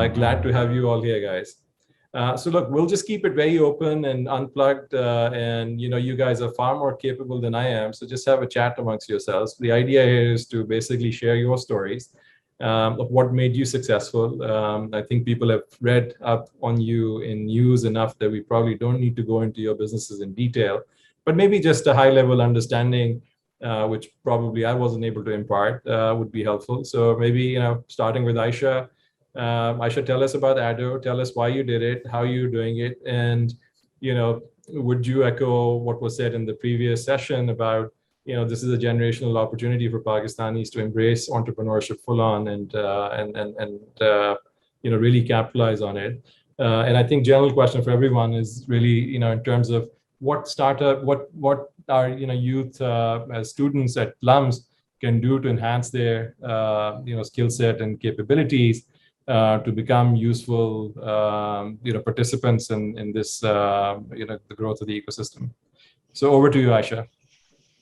Glad to have you all here, guys. So look, we'll just keep it very open and unplugged, and you guys are far more capable than I am, so just have a chat amongst yourselves. The idea here is to basically share your stories of what made you successful. I think people have read up on you in news enough that we probably don't need to go into your businesses in detail, but maybe just a high-level understanding, which probably I wasn't able to impart, would be helpful. So maybe, starting with Ayesha. Ayesha, tell us about ADDO. Tell us why you did it, how you're doing it, and would you echo what was said in the previous session about this is a generational opportunity for Pakistanis to embrace entrepreneurship full on and really capitalize on it. And I think general question for everyone is really in terms of what startup, what our youth as students at LUMS can do to enhance their skill set and capabilities to become useful participants in this the growth of the ecosystem. So over to you, Ayesha.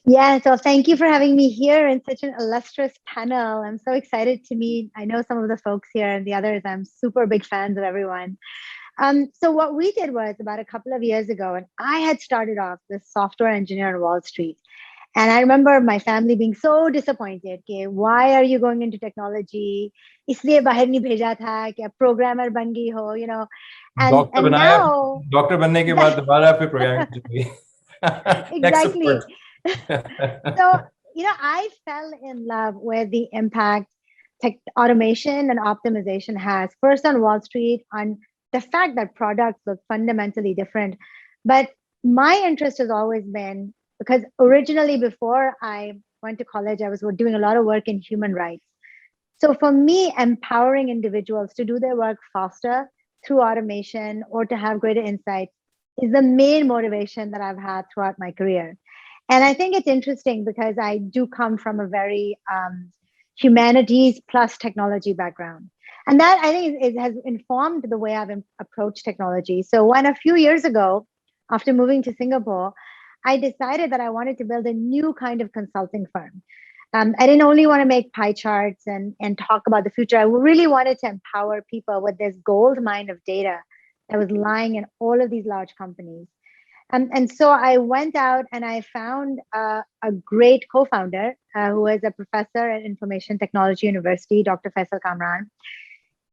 Yeah, so thank you for having me here in such an illustrious panel. I'm so excited to meet. I know some of the folks here and the others. I'm super big fans of everyone. So what we did was about a couple of years ago, and I had started off this software engineer on Wall Street. And I remember my family being so disappointed. Okay, why are you going into technology? इसलिए बाहर नहीं भेजा था क्या programmer बन गई हो, and now doctor बनने के बाद दोबारा फिर programming exactly. So I fell in love with the impact automation and optimization has, first on Wall Street, on the fact that products look fundamentally different. But my interest has always been, because originally before I went to college, I was doing a lot of work in human rights. So for me, empowering individuals to do their work faster through automation or to have greater insights is the main motivation that I've had throughout my career. And I think it's interesting because I do come from a very humanities plus technology background. And that I think it has informed the way I've approached technology. So when a few years ago, after moving to Singapore, I decided that I wanted to build a new kind of consulting firm. I didn't only want to make pie charts and talk about the future. I really wanted to empower people with this gold mine of data that was lying in all of these large companies. And so I went out and I found a great co-founder who is a professor at Information Technology University, Dr. Faisal.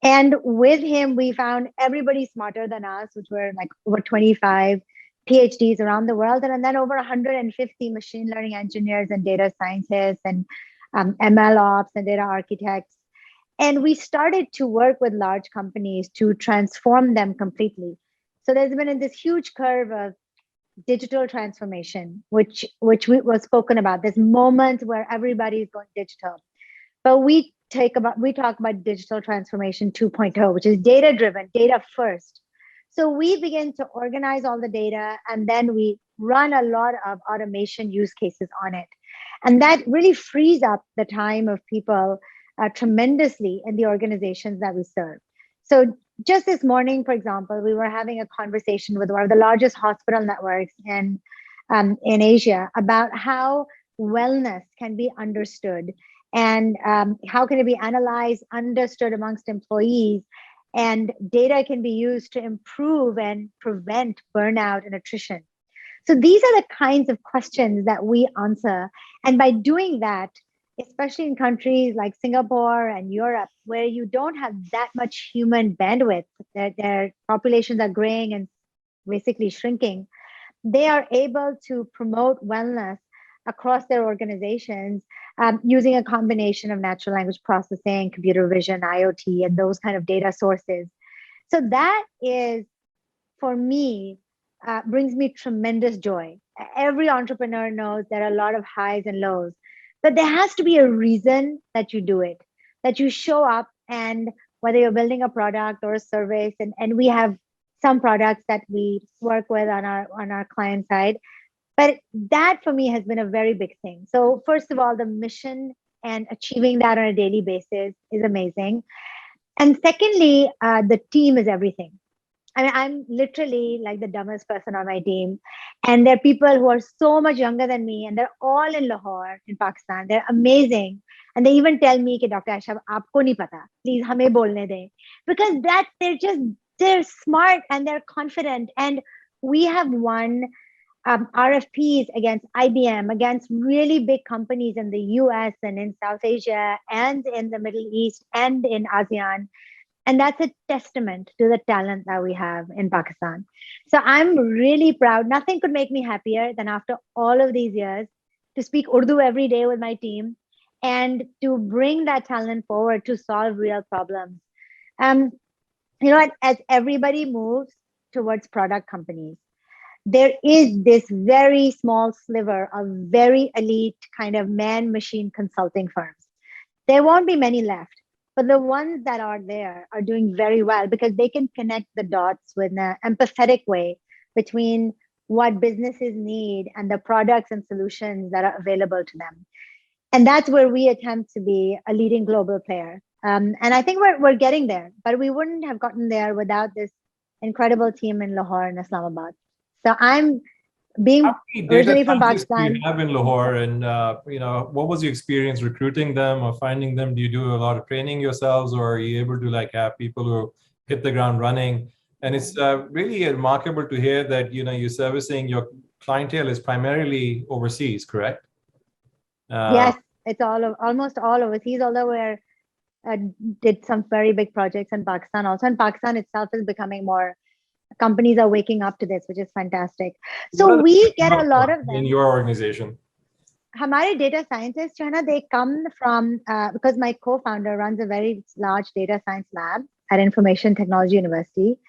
And with him, we found everybody smarter than us, which were like over 25 PhDs around the world, and then over 150 machine learning engineers and data scientists and ML ops and data architects. And we started to work with large companies to transform them completely. So there's been this huge curve of digital transformation, which was spoken about, this moment where everybody is going digital. But we talk about digital transformation 2.0, which is data driven, data first. So we begin to organize all the data, and then we run a lot of automation use cases on it. And that really frees up the time of people tremendously in the organizations that we serve. So just this morning, for example, we were having a conversation with one of the largest hospital networks in Asia about how wellness can be understood and how can it be analyzed, understood amongst employees, and data can be used to improve and prevent burnout and attrition. So these are the kinds of questions that we answer. And by doing that, especially in countries like Singapore and Europe, where you don't have that much human bandwidth, their populations are graying and basically shrinking, they are able to promote wellness across their organizations using a combination of natural language processing, computer vision, IoT, and those kind of data sources. So that is, for me, brings me tremendous joy. Every entrepreneur knows there are a lot of highs and lows, but there has to be a reason that you do it, that you show up, and whether you're building a product or a service, and we have some products that we work with on our client side. But that for me has been a very big thing. So first of all, the mission and achieving that on a daily basis is amazing. And secondly, the team is everything. I mean, I'm literally like the dumbest person on my team. And there are people who are so much younger than me, and they're all in Lahore, in Pakistan. They're amazing. And they even tell me, कि Dr. Ayesha, आपको नहीं पता, please हमें बोलने दें. Because they're smart and they're confident. And we have won RFPs against IBM, against really big companies in the US and in South Asia and in the Middle East and in ASEAN. And that's a testament to the talent that we have in Pakistan. So I'm really proud. Nothing could make me happier than after all of these years to speak Urdu every day with my team and to bring that talent forward to solve real problems. You know, as everybody moves towards product companies, there is this very small sliver of very elite kind of man-machine consulting firms. There won't be many left, but the ones that are there are doing very well because they can connect the dots with an empathetic way between what businesses need and the products and solutions that are available to them. And that's where we attempt to be a leading global player. And I think we're getting there, but we wouldn't have gotten there without this incredible team in Lahore and Islamabad. So I'm being originally from Pakistan. You have in Lahore, and you know, what was your experience recruiting them or finding them? Do you do a lot of training yourselves, or are you able to like have people who hit the ground running? And it's really remarkable to hear that you're servicing your clientele is primarily overseas, correct? Yes, it's almost all overseas. Although we're did some very big projects in Pakistan also, and Pakistan itself is becoming more. Companies are waking up to this, which is fantastic. So we get a lot of them in your organization. Hamare data scientists, they come from because my co-founder runs a very large data science lab at Information Technology University,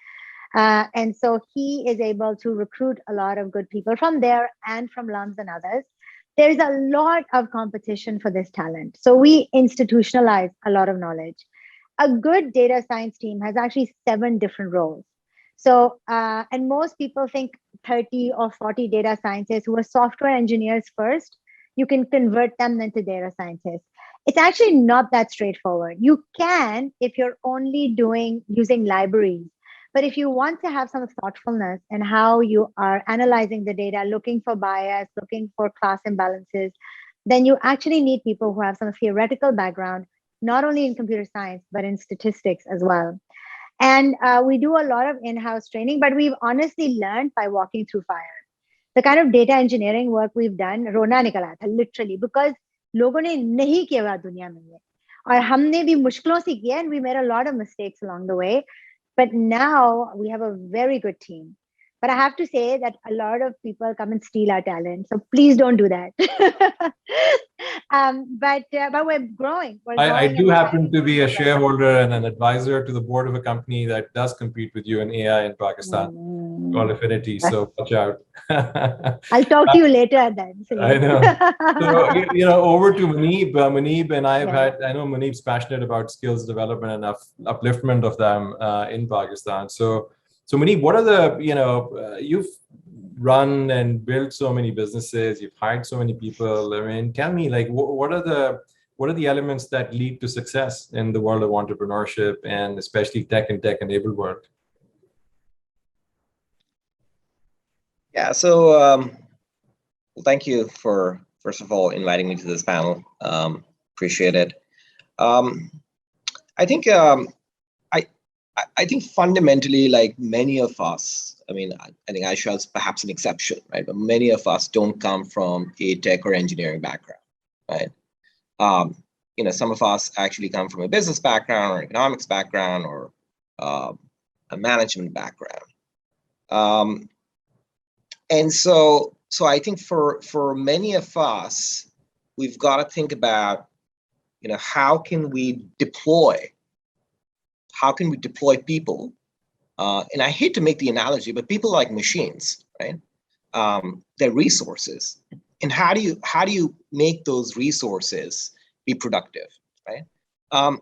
and so he is able to recruit a lot of good people from there and from LUMS and others. There's a lot of competition for this talent, so we institutionalize a lot of knowledge. A good data science team has actually 7 different roles. So, and most people think 30 or 40 data scientists who are software engineers first, you can convert them into data scientists. It's actually not that straightforward. You can if you're only using libraries. But if you want to have some thoughtfulness in how you are analyzing the data, looking for bias, looking for class imbalances, then you actually need people who have some theoretical background, not only in computer science, but in statistics as well. And we do a lot of in-house training, but we've honestly learned by walking through fire. The kind of data engineering work we've done, rona nikala tha, literally, because logon ne nahi kiya hua duniya mein ye. Aur humne bhi mushkilon se kiya, and we made a lot of mistakes along the way. But now we have a very good team. But I have to say that a lot of people come and steal our talent. So please don't do that. But we're growing. I do happen to be a shareholder and an advisor to the board of a company that does compete with you in AI in Pakistan, called Affinity. So watch out. I'll talk to you later then. So I know. So, over to Muneeb. Muneeb and I have I know Muneeb's passionate about skills development and upliftment of them in Pakistan. So Muneeb, what are the, you've run and built so many businesses, you've hired so many people. I mean, tell me, like, what are the elements that lead to success in the world of entrepreneurship and especially tech-enabled world? Yeah, so thank you for, first of all, inviting me to this panel. Appreciate it. I think I think fundamentally, like many of us, I mean, I think Ayesha is perhaps an exception, right? But many of us don't come from a tech or engineering background, right? Some of us actually come from a business background or economics background or a management background. And so I think for many of us, we've got to think about, how can we deploy people? And I hate to make the analogy, but people like machines, right? They're resources. And how do you make those resources be productive, right? And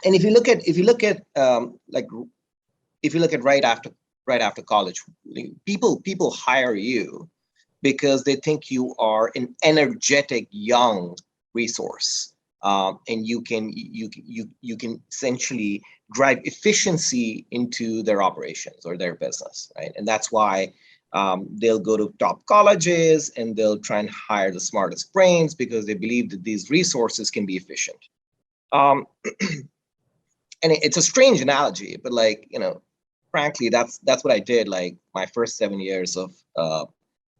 if you look at right after college, people hire you because they think you are an energetic young resource, and you can essentially drive efficiency into their operations or their business, right? And that's why They'll go to top colleges and they'll try and hire the smartest brains because they believe that these resources can be efficient. And it's a strange analogy, but like, frankly, that's what I did. Like my first 7 years of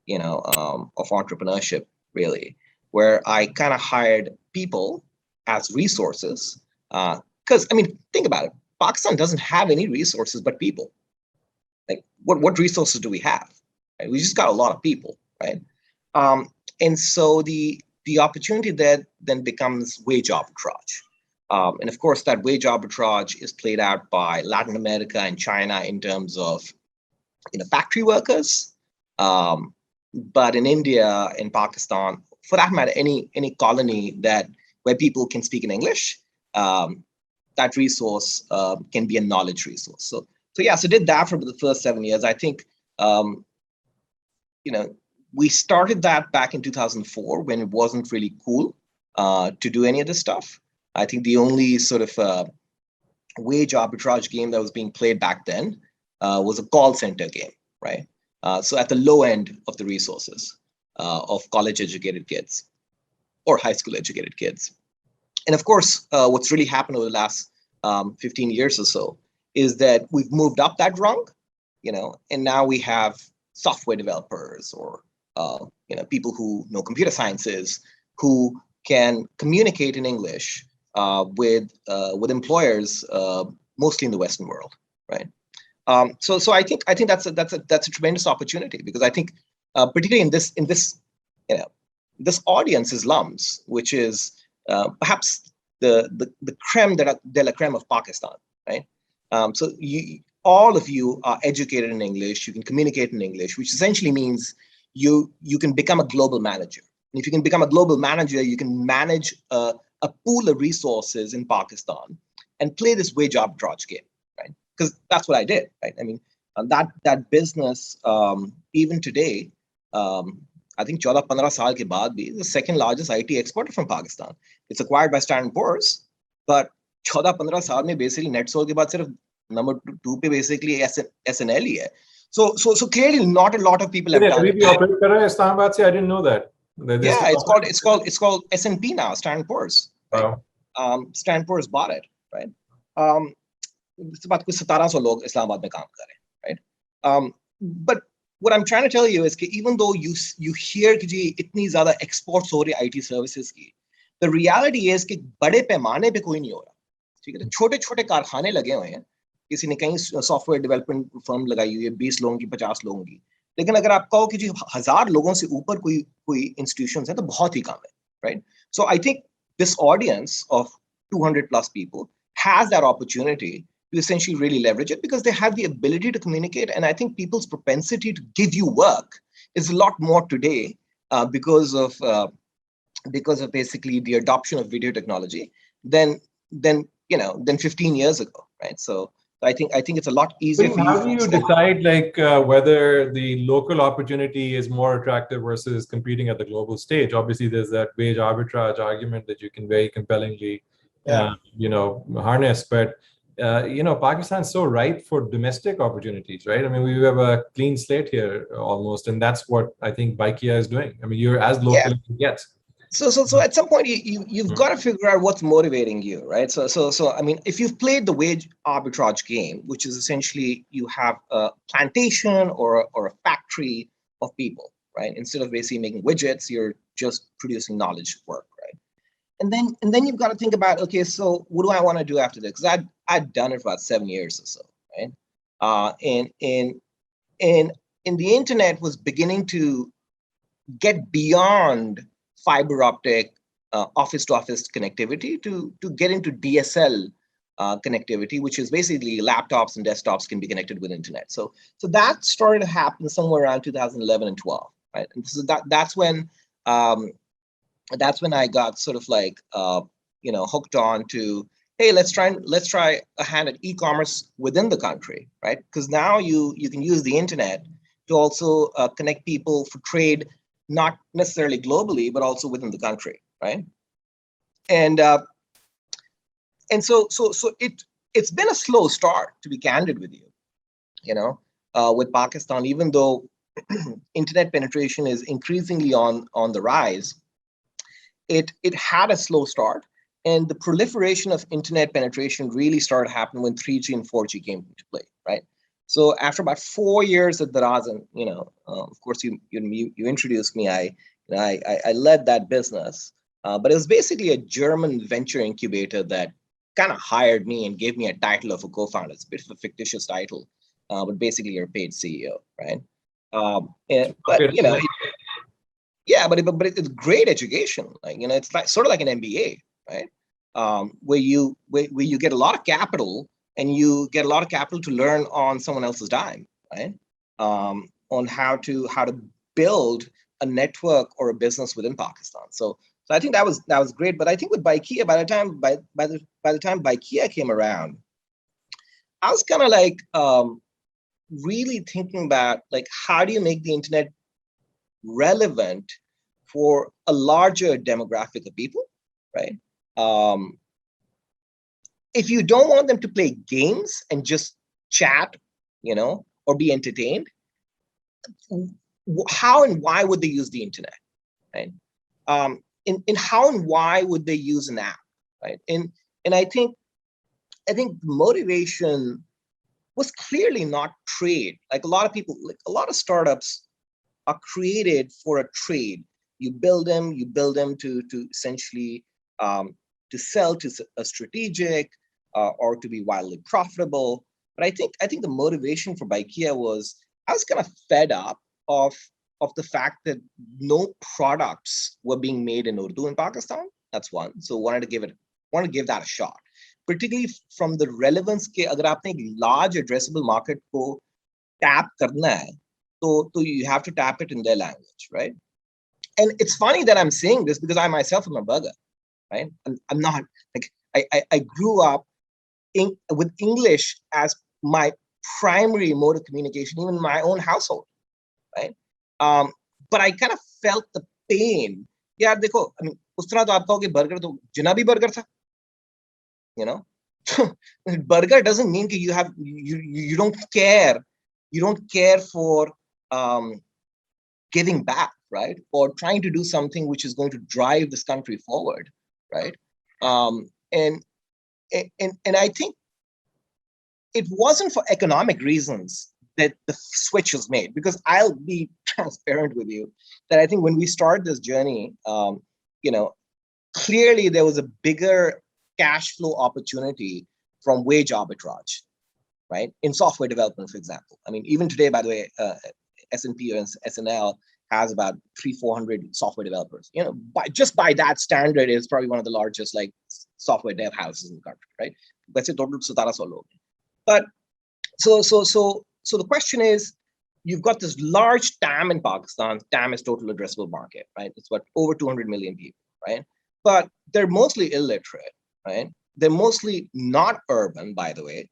entrepreneurship, really, where I kind of hired people as resources. Because think about it. Pakistan doesn't have any resources but people. Like what resources do we have? Right? We just got a lot of people, right? And so the opportunity there then becomes wage arbitrage. And of course, that wage arbitrage is played out by Latin America and China in terms of factory workers. But in India, in Pakistan, for that matter, any colony where people can speak in English, that resource can be a knowledge resource. So did that for the first 7 years. I think we started that back in 2004 when it wasn't really cool to do any of this stuff. I think the only sort of wage arbitrage game that was being played back then was a call center game, right? So at the low end of the resources of college-educated kids or high school-educated kids. And of course, what's really happened over the last 15 years or so is that we've moved up that rung, and now we have software developers or people who know computer sciences who can communicate in English with employers mostly in the Western world, right? So I think that's a tremendous opportunity because I think particularly in this this audience is LUMS, which is perhaps the creme de la creme of Pakistan, right? So all of you are educated in English. You can communicate in English, which essentially means you can become a global manager. And if you can become a global manager, you can manage a pool of resources in Pakistan and play this wage arbitrage game, right? Because that's what I did, right? That business, even today, I think 14-15 saal ke baad bhi, is the second largest IT exporter from Pakistan. It's acquired by Standard & Poor's, but 14-15 saal mein basically NetSol ke baad sirf number 2 pe basically SNL hi hai. So clearly not a lot of people have done it. Islamabad se, I didn't know that. Yeah, it's called S&P now, Standard & Poor's. Right? Wow. Standard & Poor's bought it, right? It's about 1700 log Islamabad mein kaam kar rahe, right? But what I'm trying to tell you is that even though you hear कि जी इतनी ज़्यादा exports हो रही IT services की, the reality is कि बड़े पैमाने पे कोई नहीं हो रहा, ठीक है? छोटे-छोटे कारखाने लगे हुए हैं, किसी ने कहीं सॉफ्टवेयर डेवलपमेंट फर्म लगाई हुई है 20 लोगों की 50 लोगों की, लेकिन अगर आप कहो कि जी 1000 लोगों से ऊपर कोई इंस्टीट्यूशंस है तो बहुत ही कम है, right? So I think this audience of 200 plus people has that opportunity to essentially really leverage it because they have the ability to communicate. And I think people's propensity to give you work is a lot more today because of basically the adoption of video technology than 15 years ago, right? So I think it's a lot easier for you. How do you decide whether the local opportunity is more attractive versus competing at the global stage? Obviously, there's that wage arbitrage argument that you can very compellingly harness, but Pakistan's so ripe for domestic opportunities, right? I mean, we have a clean slate here almost, and that's what I think Bykea is doing. I mean, you're as local as it gets. So at some point you've got to figure out what's motivating you, right? So I mean, if you've played the wage arbitrage game, which is essentially you have a plantation or a factory of people, right? Instead of basically making widgets, you're just producing knowledge work, right? And then you've got to think about, okay, so what do I want to do after this? Because I'd done it for about 7 years or so, right? And the internet was beginning to get beyond fiber optic office-to-office connectivity to get into DSL connectivity, which is basically laptops and desktops can be connected with internet. So that started to happen somewhere around 2011 and 12, right? And so that's when I got sort of like hooked on to, hey, let's try a hand at e-commerce within the country, right? Because now you can use the internet to also connect people for trade, not necessarily globally, but also within the country, right? And so it's been a slow start, to be candid with you, with Pakistan, even though internet penetration is increasingly on the rise, it had a slow start. And the proliferation of internet penetration really started happening when 3G and 4G came into play, right? So after about 4 years at Daraz, and of course you introduced me, I led that business, but it was basically a German venture incubator that kind of hired me and gave me a title of a co-founder. It's a bit of a fictitious title, but basically you're a paid CEO, right? Yeah, but it's great education. Like, it's like sort of like an MBA, right? Where you get a lot of capital, and you get a lot of capital to learn on someone else's dime, right? On how to build a network or a business within Pakistan. So I think that was great. But I think with Bykea, by the time Bykea came around, I was kind of like really thinking about, like, how do you make the internet relevant for a larger demographic of people, right? If you don't want them to play games and just chat, or be entertained, how and why would they use the internet, right? In how and why would they use an app, right? And I think the motivation was clearly not trade. Like a lot of people, like a lot of startups are created for a trade. You build them to essentially to sell to a strategic or to be wildly profitable. But I think the motivation for Bykea was, I was kind of fed up of the fact that no products were being made in Urdu in Pakistan. That's one. So wanted to give that a shot, particularly from the relevance के अगर आपने एक large addressable market को tap करना है, so you have to tap it in their language, right? And it's funny that I'm saying this because I myself am a burger, right? I'm not, like, I grew up with English as my primary mode of communication, even in my own household, right? But I kind of felt the pain. यार देखो, I mean, उस तरह तो आप कहोगे burger तो जिना भी burger था, burger doesn't mean that you don't care for giving back, right? Or trying to do something which is going to drive this country forward, right? And I think it wasn't for economic reasons that the switch was made, because I'll be transparent with you that I think when we started this journey, clearly there was a bigger cash flow opportunity from wage arbitrage, right? In software development, for example. I mean, even today, by the way, S&P or SNL has about 300-400 software developers. By that standard, it's probably one of the largest like software dev houses in the country, right? That's it. But so the question is, you've got this large TAM in Pakistan. TAM is total addressable market, right? It's what, over 200 million people, right? But they're mostly illiterate, right? They're mostly not urban, by the way.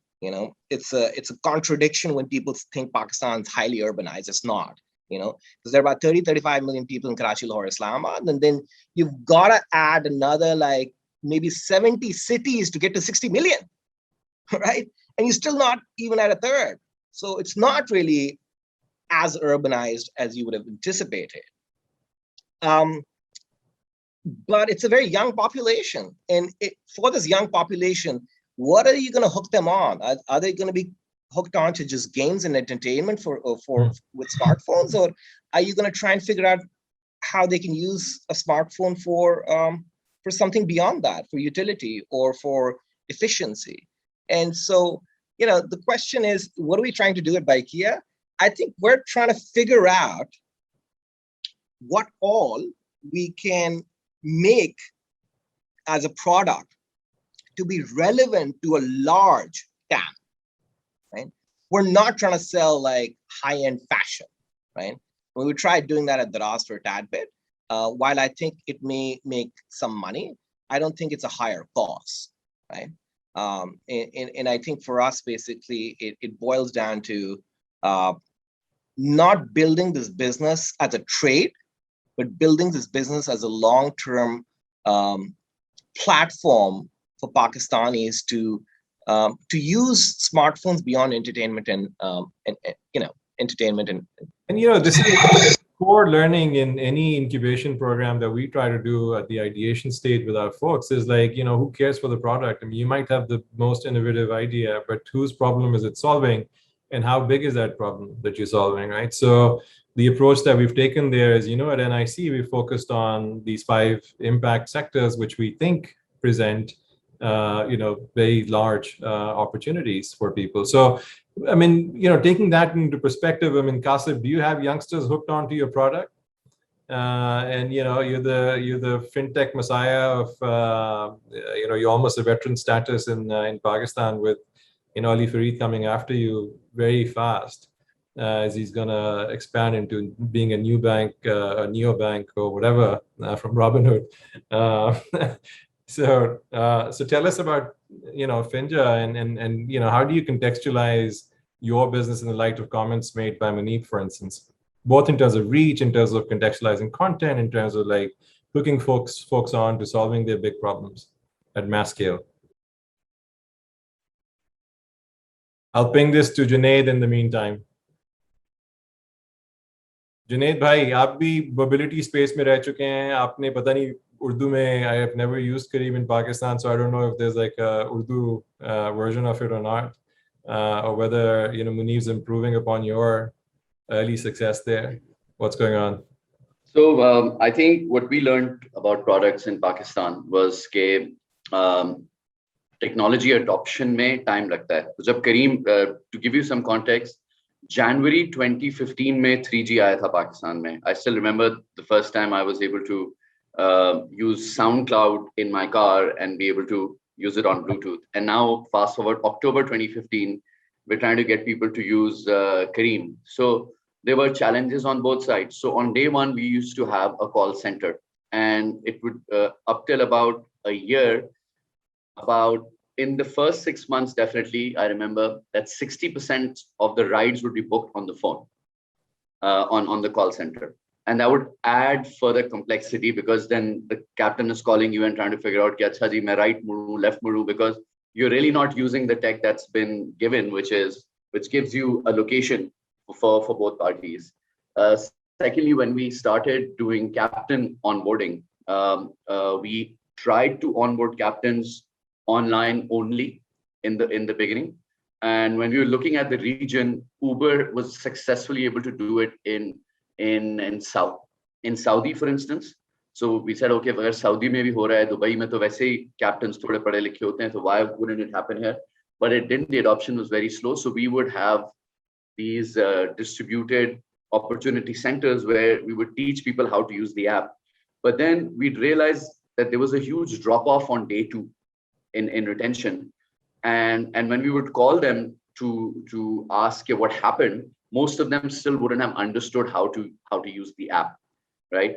It's a contradiction when people think Pakistan's highly urbanized. It's not, because there are about 30-35 million people in Karachi, Lahore, Islamabad, and then you've got to add another like maybe 70 cities to get to 60 million, right? And you're still not even at a third. So it's not really as urbanized as you would have anticipated. But it's a very young population. And for this young population, what are you going to hook them on? Are they going to be hooked on to just games and entertainment with smartphones? Or are you going to try and figure out how they can use a smartphone for something beyond that, for utility or for efficiency? And so, the question is, what are we trying to do at Bykea? I think we're trying to figure out what all we can make as a product to be relevant to a large TAM, right? We're not trying to sell like high-end fashion, right? We tried doing that at Daraz for a tad bit. While I think it may make some money, I don't think it's a higher cost, right? And I think for us, basically, it boils down to not building this business as a trade, but building this business as a long-term platform for Pakistanis to use smartphones beyond entertainment and entertainment and you know, this is core learning in any incubation program that we try to do at the ideation stage with our folks is like, you know, who cares for the product? I mean, you might have the most innovative idea, but whose problem is it solving, and how big is that problem that you're solving, right? So the approach that we've taken there is, you know, at NIC, we focused on these 5 impact sectors, which we think present, you know, very large opportunities for people. So, I mean, you know, taking that into perspective, I mean, Qasif, do you have youngsters hooked onto your product? And you know, you're the fintech messiah of, you know, you're almost a veteran status in Pakistan with, you know, Ali Farid coming after you very fast. As he's gonna expand into being a new bank, a neobank or whatever from Robinhood. So tell us about, you know, Finja and you know, how do you contextualize your business in the light of comments made by Muneeb, for instance, both in terms of reach, in terms of contextualizing content, in terms of like hooking folks on to solving their big problems at mass scale. I'll ping this to Junaid in the meantime. Junaid भाई आप भी mobility space में रह चुके हैं आपने पता नहीं उर्दू में I have never used Kareem in Pakistan so I don't know if there's like a Urdu version of it or not or whether you know Muneeb's improving upon your early success there. What's going on? So I think what we learned about products in Pakistan was that technology adoption में time लगता है. तो जब Kareem to give you some context January 2015 में 3G आया था पाकिस्तान में. I still remember the first time I was able to use SoundCloud in my car and be able to use it on Bluetooth. And now fast forward October 2015, we're trying to get people to use Kareem. So there were challenges on both sides. So on day one, we used to have a call center and it would up till about a year, about in the first 6 months, definitely, I remember that 60% of the rides would be booked on the phone, on the call center. And that would add further complexity because then the captain is calling you and trying to figure out, Kya ji, main right muru, left muru, because you're really not using the tech that's been given, which gives you a location for both parties. Secondly, when we started doing captain onboarding, we tried to onboard captains online only in the beginning, and when we were looking at the region, Uber was successfully able to do it in Saudi, for instance. So we said, okay, अगर Saudi में भी हो रहा है, Dubai में तो वैसे ही captains थोड़े पढ़े लिखे होते हैं, so why wouldn't it happen here? But it didn't. The adoption was very slow. So we would have these distributed opportunity centers where we would teach people how to use the app, but then we'd realize that there was a huge drop off on day 2. In retention, and when we would call them to ask what happened, most of them still wouldn't have understood how to use the app, right?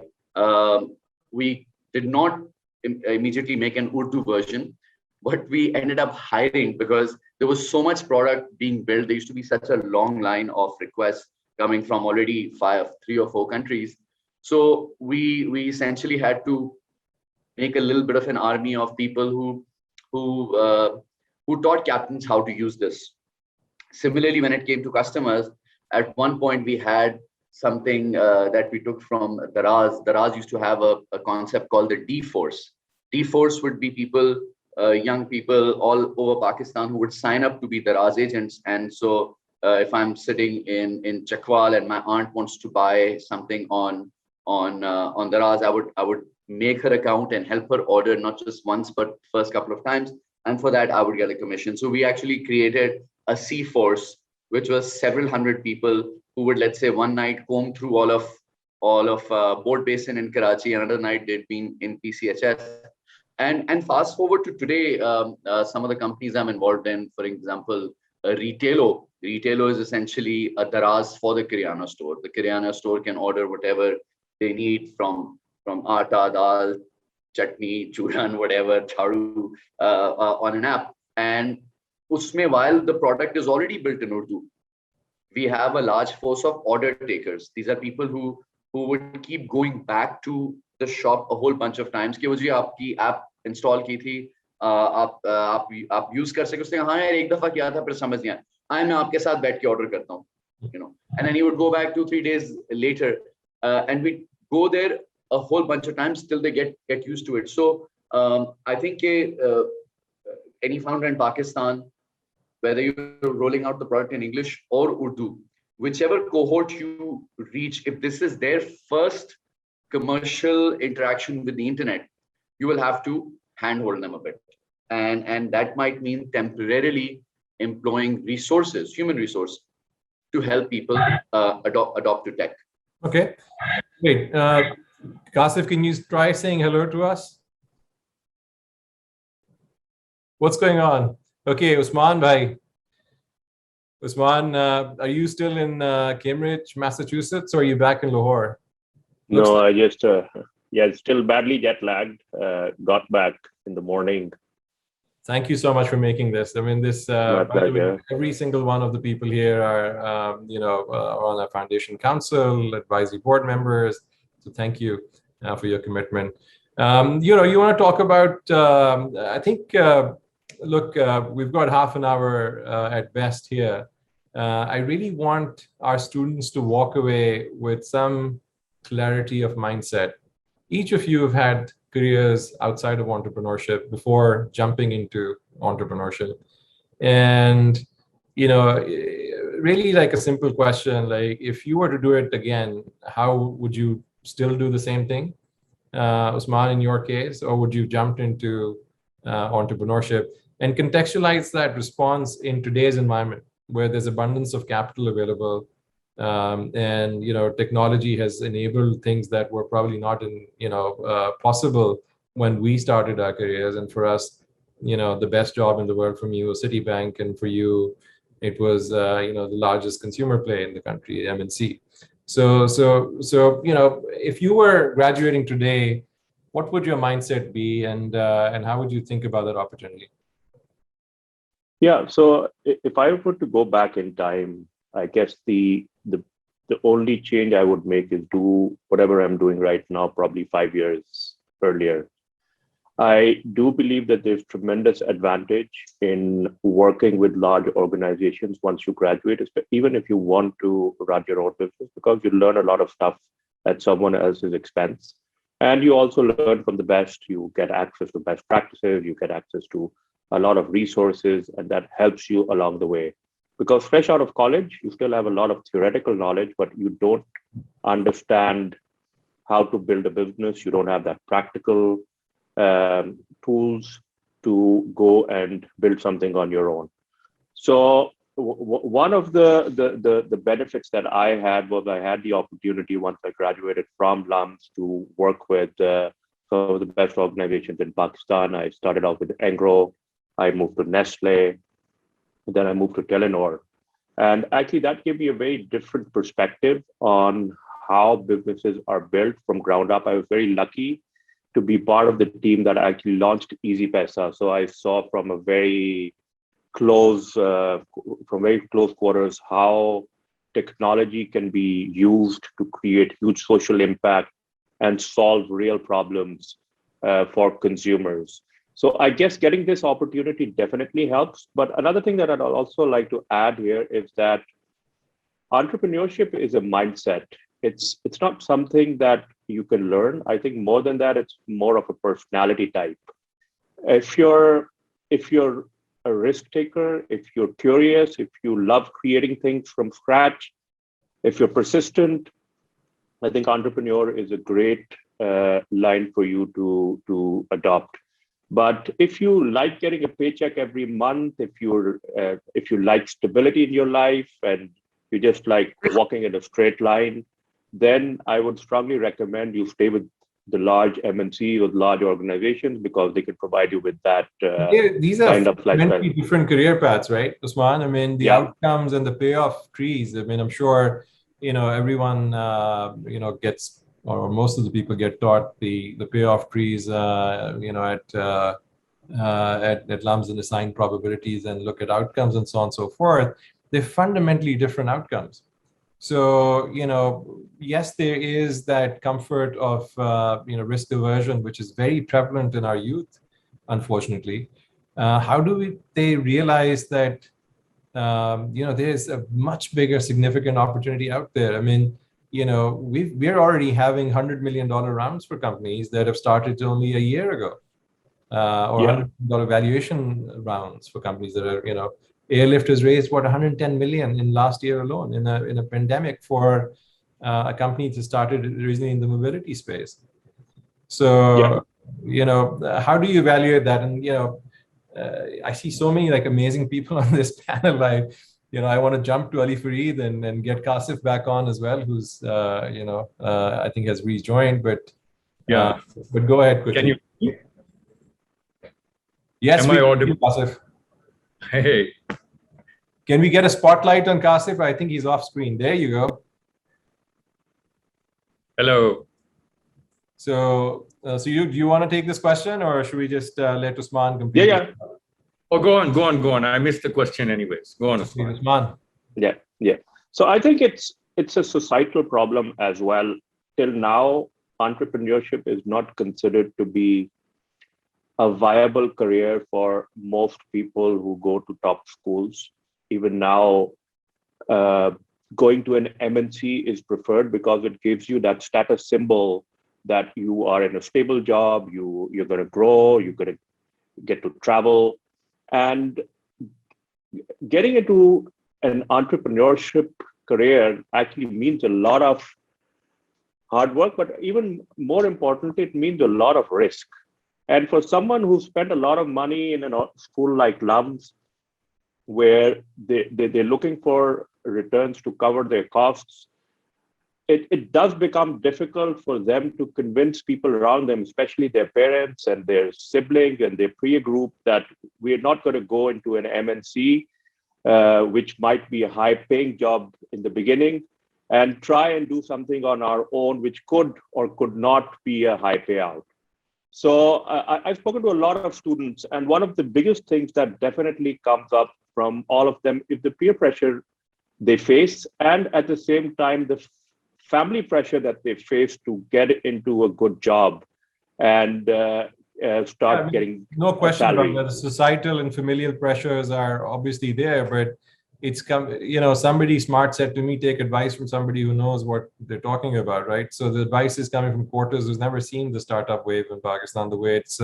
We did not immediately make an Urdu version, but we ended up hiring because there was so much product being built. There used to be such a long line of requests coming from already 3 or 4 countries. So we essentially had to make a little bit of an army of people who taught captains how to use this. Similarly, when it came to customers, at one point we had something that we took from Daraz. Daraz used to have a concept called the D Force. D Force would be people, young people all over Pakistan who would sign up to be Daraz agents. And so if I'm sitting in Chakwal and my aunt wants to buy something on Daraz, I would make her account and help her order not just once, but first couple of times. And for that, I would get a commission. So we actually created a C Force, which was several hundred people who would, let's say, one night comb through all of Boat Basin in Karachi. Another night they'd been in PCHS. And fast forward to today, some of the companies I'm involved in, for example, Retailo. Retailo is essentially a Daraz for the Kiryana store. The Kiryana store can order whatever they need from atta, dal, chutney, churan, whatever, charu, on an app. And usme, while the product is already built in Urdu, we have a large force of order takers. These are people who would keep going back to the shop a whole bunch of times. कि वो जी आपकी app install की थी, आप use कर सके. उसने हाँ यार एक दफा किया था फिर समझ गया. आए मैं आपके साथ बैठ के order करता हूँ. and then he would go back 2-3 days later, and we go there a whole bunch of times till they get used to it. So I think any founder in Pakistan, whether you're rolling out the product in English or Urdu, whichever cohort you reach, if this is their first commercial interaction with the internet, you will have to handhold them a bit. And that might mean temporarily employing resources, human resource, to help people adopt to tech. Okay, great. Qasif, can you try saying hello to us? What's going on? Okay, Usman bhai. Usman, are you still in Cambridge, Massachusetts, or are you back in Lahore? No, I just, still badly jet lagged. Got back in the morning. Thank you so much for making this. I mean, this every single one of the people here are, on our foundation council, advisory board members. So thank you for your commitment. You want to talk about, I think, look, we've got half an hour at best here. I really want our students to walk away with some clarity of mindset. Each of you have had careers outside of entrepreneurship before jumping into entrepreneurship. And, really like a simple question, like if you were to do it again, how would you still do the same thing? Usman, in your case, or would you jump into entrepreneurship and contextualize that response in today's environment where there's abundance of capital available, and technology has enabled things that were probably not possible when we started our careers. And for us, the best job in the world for me was Citibank, and for you it was the largest consumer play in the country, MNC. So if you were graduating today, what would your mindset be, and how would you think about that opportunity? Yeah, so if I were to go back in time, I guess the only change I would make is do whatever I'm doing right now, probably 5 years earlier. I do believe that there's tremendous advantage in working with large organizations once you graduate, even if you want to run your own business, because you learn a lot of stuff at someone else's expense. And you also learn from the best. You get access to best practices, you get access to a lot of resources, and that helps you along the way. Because fresh out of college, you still have a lot of theoretical knowledge, but you don't understand how to build a business. You don't have that practical tools to go and build something on your own. So one of the benefits that I had was I had the opportunity once I graduated from LUMS to work with some of the best organizations in Pakistan. I started off with Engro, I moved to Nestle, then I moved to Telenor. And actually that gave me a very different perspective on how businesses are built from ground up. I was very lucky to be part of the team that actually launched Easy Paisa. So I saw from very close quarters how technology can be used to create huge social impact and solve real problems for consumers. So I guess getting this opportunity definitely helps. But another thing that I'd also like to add here is that entrepreneurship is a mindset. It's not something that you can learn. I think more than that, it's more of a personality type. If you're a risk taker, if you're curious, if you love creating things from scratch, if you're persistent, I think entrepreneur is a great line for you to adopt. But if you like getting a paycheck every month, if you like stability in your life and you just like walking in a straight line, then I would strongly recommend you stay with the large MNC or large organizations, because they can provide you with that these are kind of lifestyle. Different career paths, right, Usman? I mean, the outcomes and the payoff trees. I mean, I'm sure everyone gets, or most of the people get taught the payoff trees at LUMS and assign probabilities and look at outcomes and so on and so forth. They're fundamentally different outcomes. So, yes, there is that comfort of, risk aversion, which is very prevalent in our youth, unfortunately. How do they realize that there's a much bigger, significant opportunity out there. I mean, we're already having $100 million rounds for companies that have started only a year ago, or $100 million valuation rounds for companies that are, Airlift has raised what, 110 million in last year alone in a pandemic for a company that started originally in the mobility space. So, how do you evaluate that? And I see so many like amazing people on this panel. I want to jump to Ali Farid and get Qasif back on as well, who's I think has rejoined, but go ahead quickly. Can you? Yes, am I audible? Qasif. Hey. Can we get a spotlight on Qasif? I think he's off screen. There you go. Hello. So do you want to take this question, or should we just let Usman complete? Yeah. Oh, go on. I missed the question anyways. Go on, Usman. Yeah. So I think it's a societal problem as well. Till now, entrepreneurship is not considered to be a viable career for most people who go to top schools. Even now, going to an MNC is preferred because it gives you that status symbol that you are in a stable job, you're going to grow, you're going to get to travel. And getting into an entrepreneurship career actually means a lot of hard work, but even more importantly, it means a lot of risk. And for someone who spent a lot of money in a school like LUMS, where they're looking for returns to cover their costs, it does become difficult for them to convince people around them, especially their parents and their siblings and their peer group, that we're not going to go into an MNC, which might be a high-paying job in the beginning, and try and do something on our own, which could or could not be a high payout. So I've spoken to a lot of students, and one of the biggest things that definitely comes up from all of them is the peer pressure they face, and at the same time, the family pressure that they face to get into a good job and start getting no question salary. about that. The societal and familial pressures are obviously there, but it's somebody smart said to me, take advice from somebody who knows what they're talking about, right? So the advice is coming from Quarters, who's never seen the startup wave in Pakistan the way it's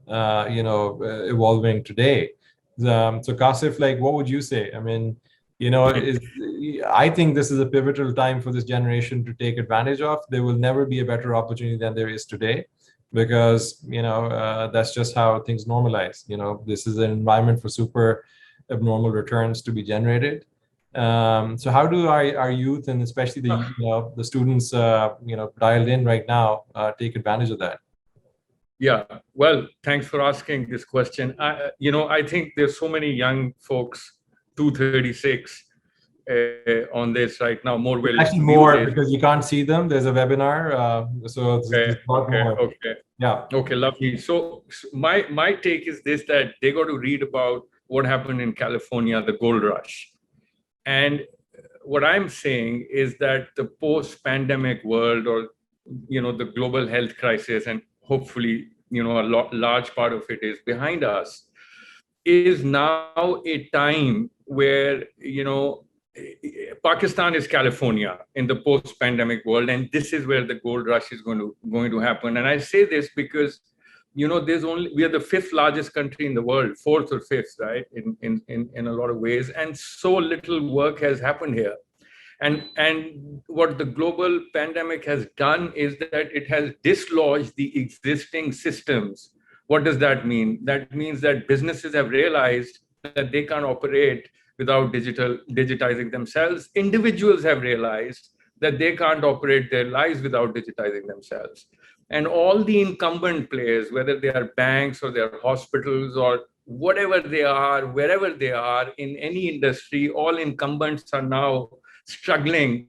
evolving today. So Qasif, what would you say? I mean, I think this is a pivotal time for this generation to take advantage of. There will never be a better opportunity than there is today, because that's just how things normalize. This is an environment for super abnormal returns to be generated. So how do our youth, and especially the students dialed in right now, take advantage of that? Yeah, well, thanks for asking this question. I think there's so many young folks, 236 on this right now. Actually more, because you can't see them. There's a webinar, so it's a lot more. Okay. Yeah. Okay, lovely. So my take is this, that they got to read about what happened in California, the gold rush. And what I'm saying is that the post-pandemic world, or the global health crisis, and hopefully a large part of it is behind us, is now a time where Pakistan is California in the post-pandemic world, and this is where the gold rush is going to happen. And I say this because we are the fifth largest country in the world, fourth or fifth, right? In a lot of ways, and so little work has happened here. And what the global pandemic has done is that it has dislodged the existing systems. What does that mean? That means that businesses have realized that they can't operate without digitizing themselves. Individuals have realized that they can't operate their lives without digitizing themselves. And all the incumbent players, whether they are banks or they are hospitals or whatever they are, wherever they are in any industry, all incumbents are now struggling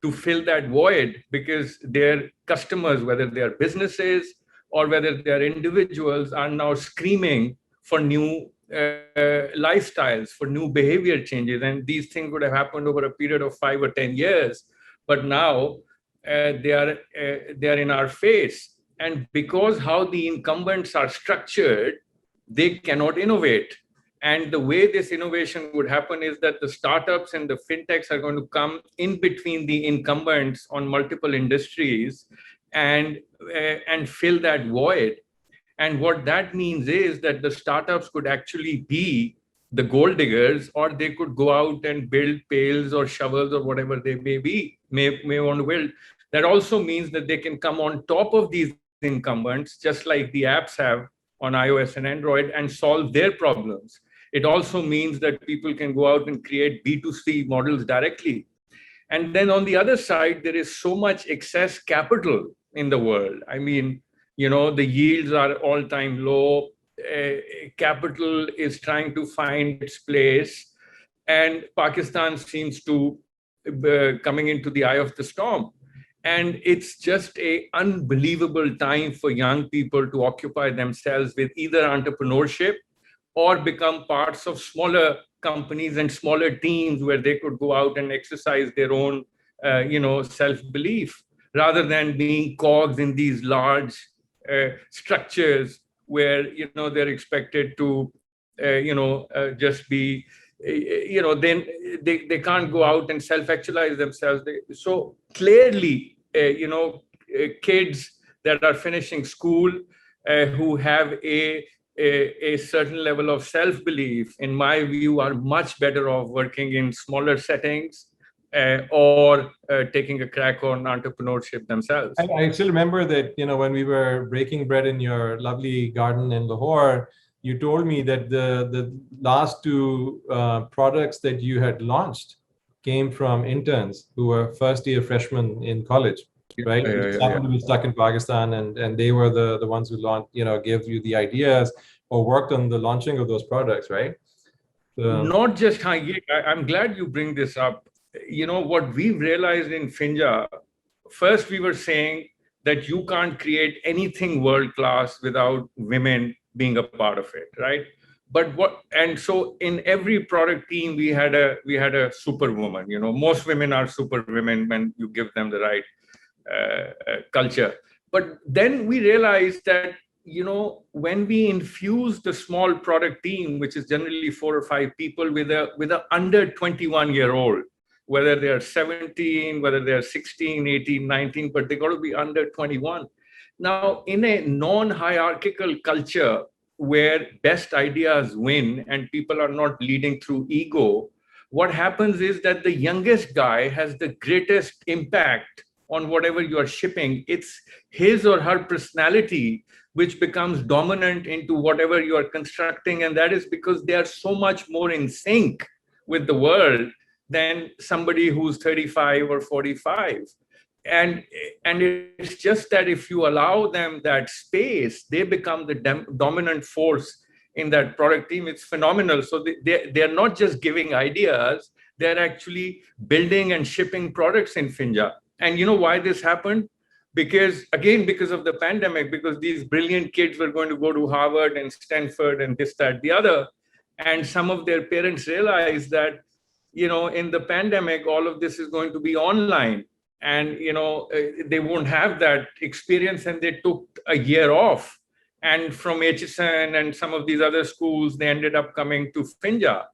to fill that void, because their customers, whether they are businesses or whether they are individuals, are now screaming for new lifestyles, for new behavior changes. And these things would have happened over a period of 5 or 10 years, but now they are in our face. And because how the incumbents are structured, they cannot innovate. And the way this innovation would happen is that the startups and the fintechs are going to come in between the incumbents on multiple industries and fill that void. And what that means is that the startups could actually be the gold diggers, or they could go out and build pails or shovels or whatever they may want to build. That also means that they can come on top of these incumbents, just like the apps have on iOS and Android, and solve their problems. It also means that people can go out and create B2C models directly. And then on the other side, there is so much excess capital in the world. I mean, the yields are all-time low. Capital is trying to find its place. And Pakistan seems to be coming into the eye of the storm. And it's just an unbelievable time for young people to occupy themselves with either entrepreneurship or become parts of smaller companies and smaller teams where they could go out and exercise their own, self-belief, rather than being cogs in these large structures where, they're expected to, just be, then they can't go out and self-actualize themselves. So clearly, kids that are finishing school who have a certain level of self-belief, in my view, are much better off working in smaller settings or taking a crack on entrepreneurship themselves. I still remember that, when we were breaking bread in your lovely garden in Lahore, you told me that the last two products that you had launched came from interns who were first-year freshmen in college, right? Happened to be stuck in Pakistan, and they were the ones who launched, gave you the ideas or worked on the launching of those products, right? Not just, I'm glad you bring this up. What we've realized in Finja, first we were saying that you can't create anything world-class without women being a part of it, right? And so in every product team, we had a superwoman. Most women are superwomen when you give them the right culture. But then we realized that, when we infuse the small product team, which is generally 4 or 5 people with a under 21-year-old, whether they are 17, whether they are 16, 18, 19, but they got to be under 21. Now, in a non-hierarchical culture where best ideas win and people are not leading through ego, what happens is that the youngest guy has the greatest impact on whatever you are shipping. It's his or her personality which becomes dominant into whatever you are constructing. And that is because they are so much more in sync with the world than somebody who's 35 or 45. And it's just that if you allow them that space, they become the dominant force in that product team. It's phenomenal. So they're not just giving ideas, they're actually building and shipping products in Finja. And you know why this happened? Because of the pandemic, because these brilliant kids were going to go to Harvard and Stanford and this, that, the other. And some of their parents realized that, in the pandemic, all of this is going to be online. And, they won't have that experience, and they took a year off. And from HSN and some of these other schools, they ended up coming to Finja.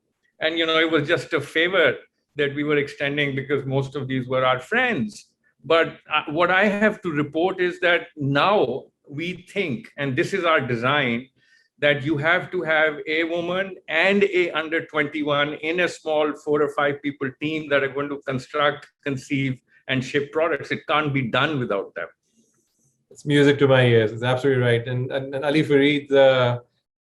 And, it was just a favor that we were extending because most of these were our friends. But what I have to report is that now we think, and this is our design, that you have to have a woman and a under 21 in a small 4 or 5 people team that are going to construct, conceive, and ship products. It can't be done without them. It's music to my ears. It's absolutely right. And Ali Farid,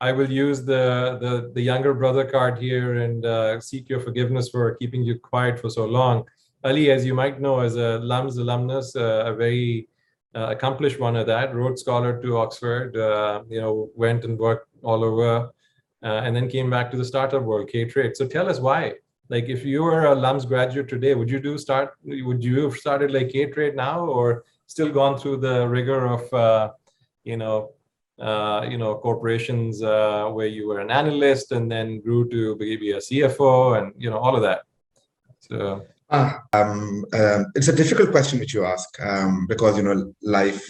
I will use the younger brother card here and seek your forgiveness for keeping you quiet for so long. Ali, as you might know, as a LUMS alumnus, a very accomplished one at that, Rhodes Scholar to Oxford, went and worked all over, and then came back to the startup world, K-Trade. So tell us why. Like, if you were a LUMS graduate today, would you have started like K-Trade now, or still gone through the rigor of, corporations where you were an analyst and then grew to maybe a CFO and, all of that? So. It's a difficult question which you ask because life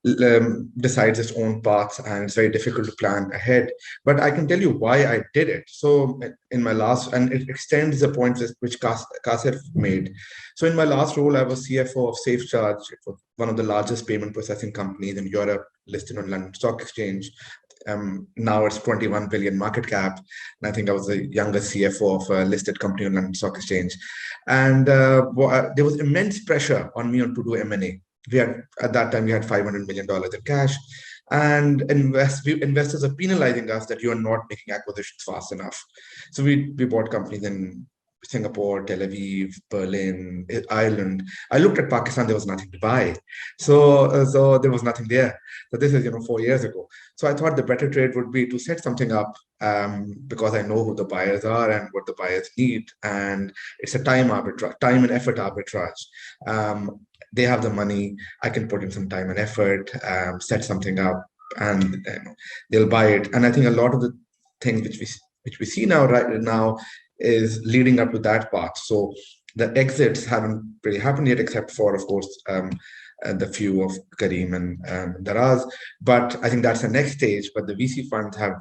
decides its own path, and it's very difficult to plan ahead. But I can tell you why I did it. So in my last, and it extends the point which Qasif made. So in my last role, I was CFO of SafeCharge, one of the largest payment processing companies in Europe, listed on London Stock Exchange. Now it's 21 billion market cap. And I think I was the youngest CFO of a listed company on London Stock Exchange. And there was immense pressure on me to do M&A. At that time, we had $500 million in cash. And investors are penalizing us that you are not making acquisitions fast enough. So we bought companies in Singapore, Tel Aviv, Berlin, Ireland. I looked at Pakistan, there was nothing to buy. So there was nothing there. So this is 4 years ago. So I thought the better trade would be to set something up because I know who the buyers are and what the buyers need. And it's a time and effort arbitrage. They have the money. I can put in some time and effort, set something up, and they'll buy it. And I think a lot of the things which we see right now is leading up to that part. So the exits haven't really happened yet, except for, of course, the few of Kareem and Daraz. But I think that's the next stage. But the VC funds have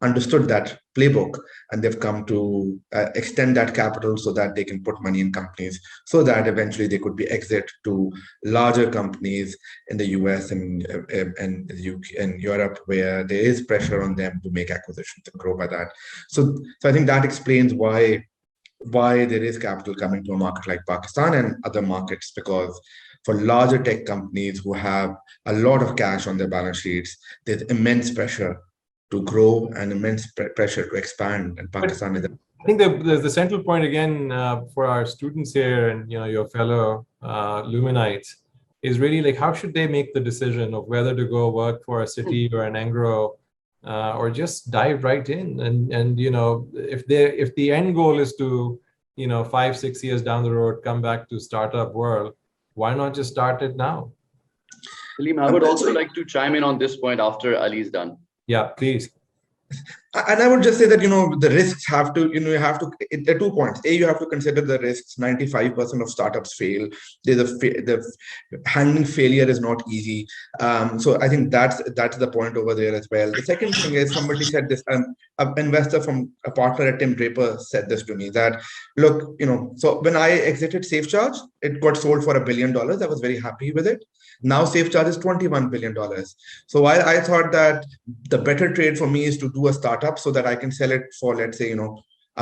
understood that playbook, and they've come to extend that capital so that they can put money in companies, so that eventually they could be exit to larger companies in the US and the UK and Europe, where there is pressure on them to make acquisitions and grow by that. So I think that explains why there is capital coming to a market like Pakistan and other markets, because for larger tech companies who have a lot of cash on their balance sheets, there's immense pressure to grow and immense pressure to expand. And Pakistan is. I think the central point again for our students here and your fellow Luminites is really like, how should they make the decision of whether to go work for a city or an Angro or just dive right in? And if the end goal is to 5-6 years down the road come back to startup world, why not just start it now? Salim, I would also like to chime in on this point after Ali's done. Yeah, please. And I would just say that, the risks have to, there are 2 points. A, you have to consider the risks. 95% of startups fail. The handling failure is not easy. So I think that's the point over there as well. The second thing is, somebody said this, an investor a partner at Tim Draper said this to me, that, look, so when I exited SafeCharge, it got sold for $1 billion. I was very happy with it. Now SafeCharge is $21 billion. So while I thought that the better trade for me is to do a startup so that I can sell it for, let's say, $1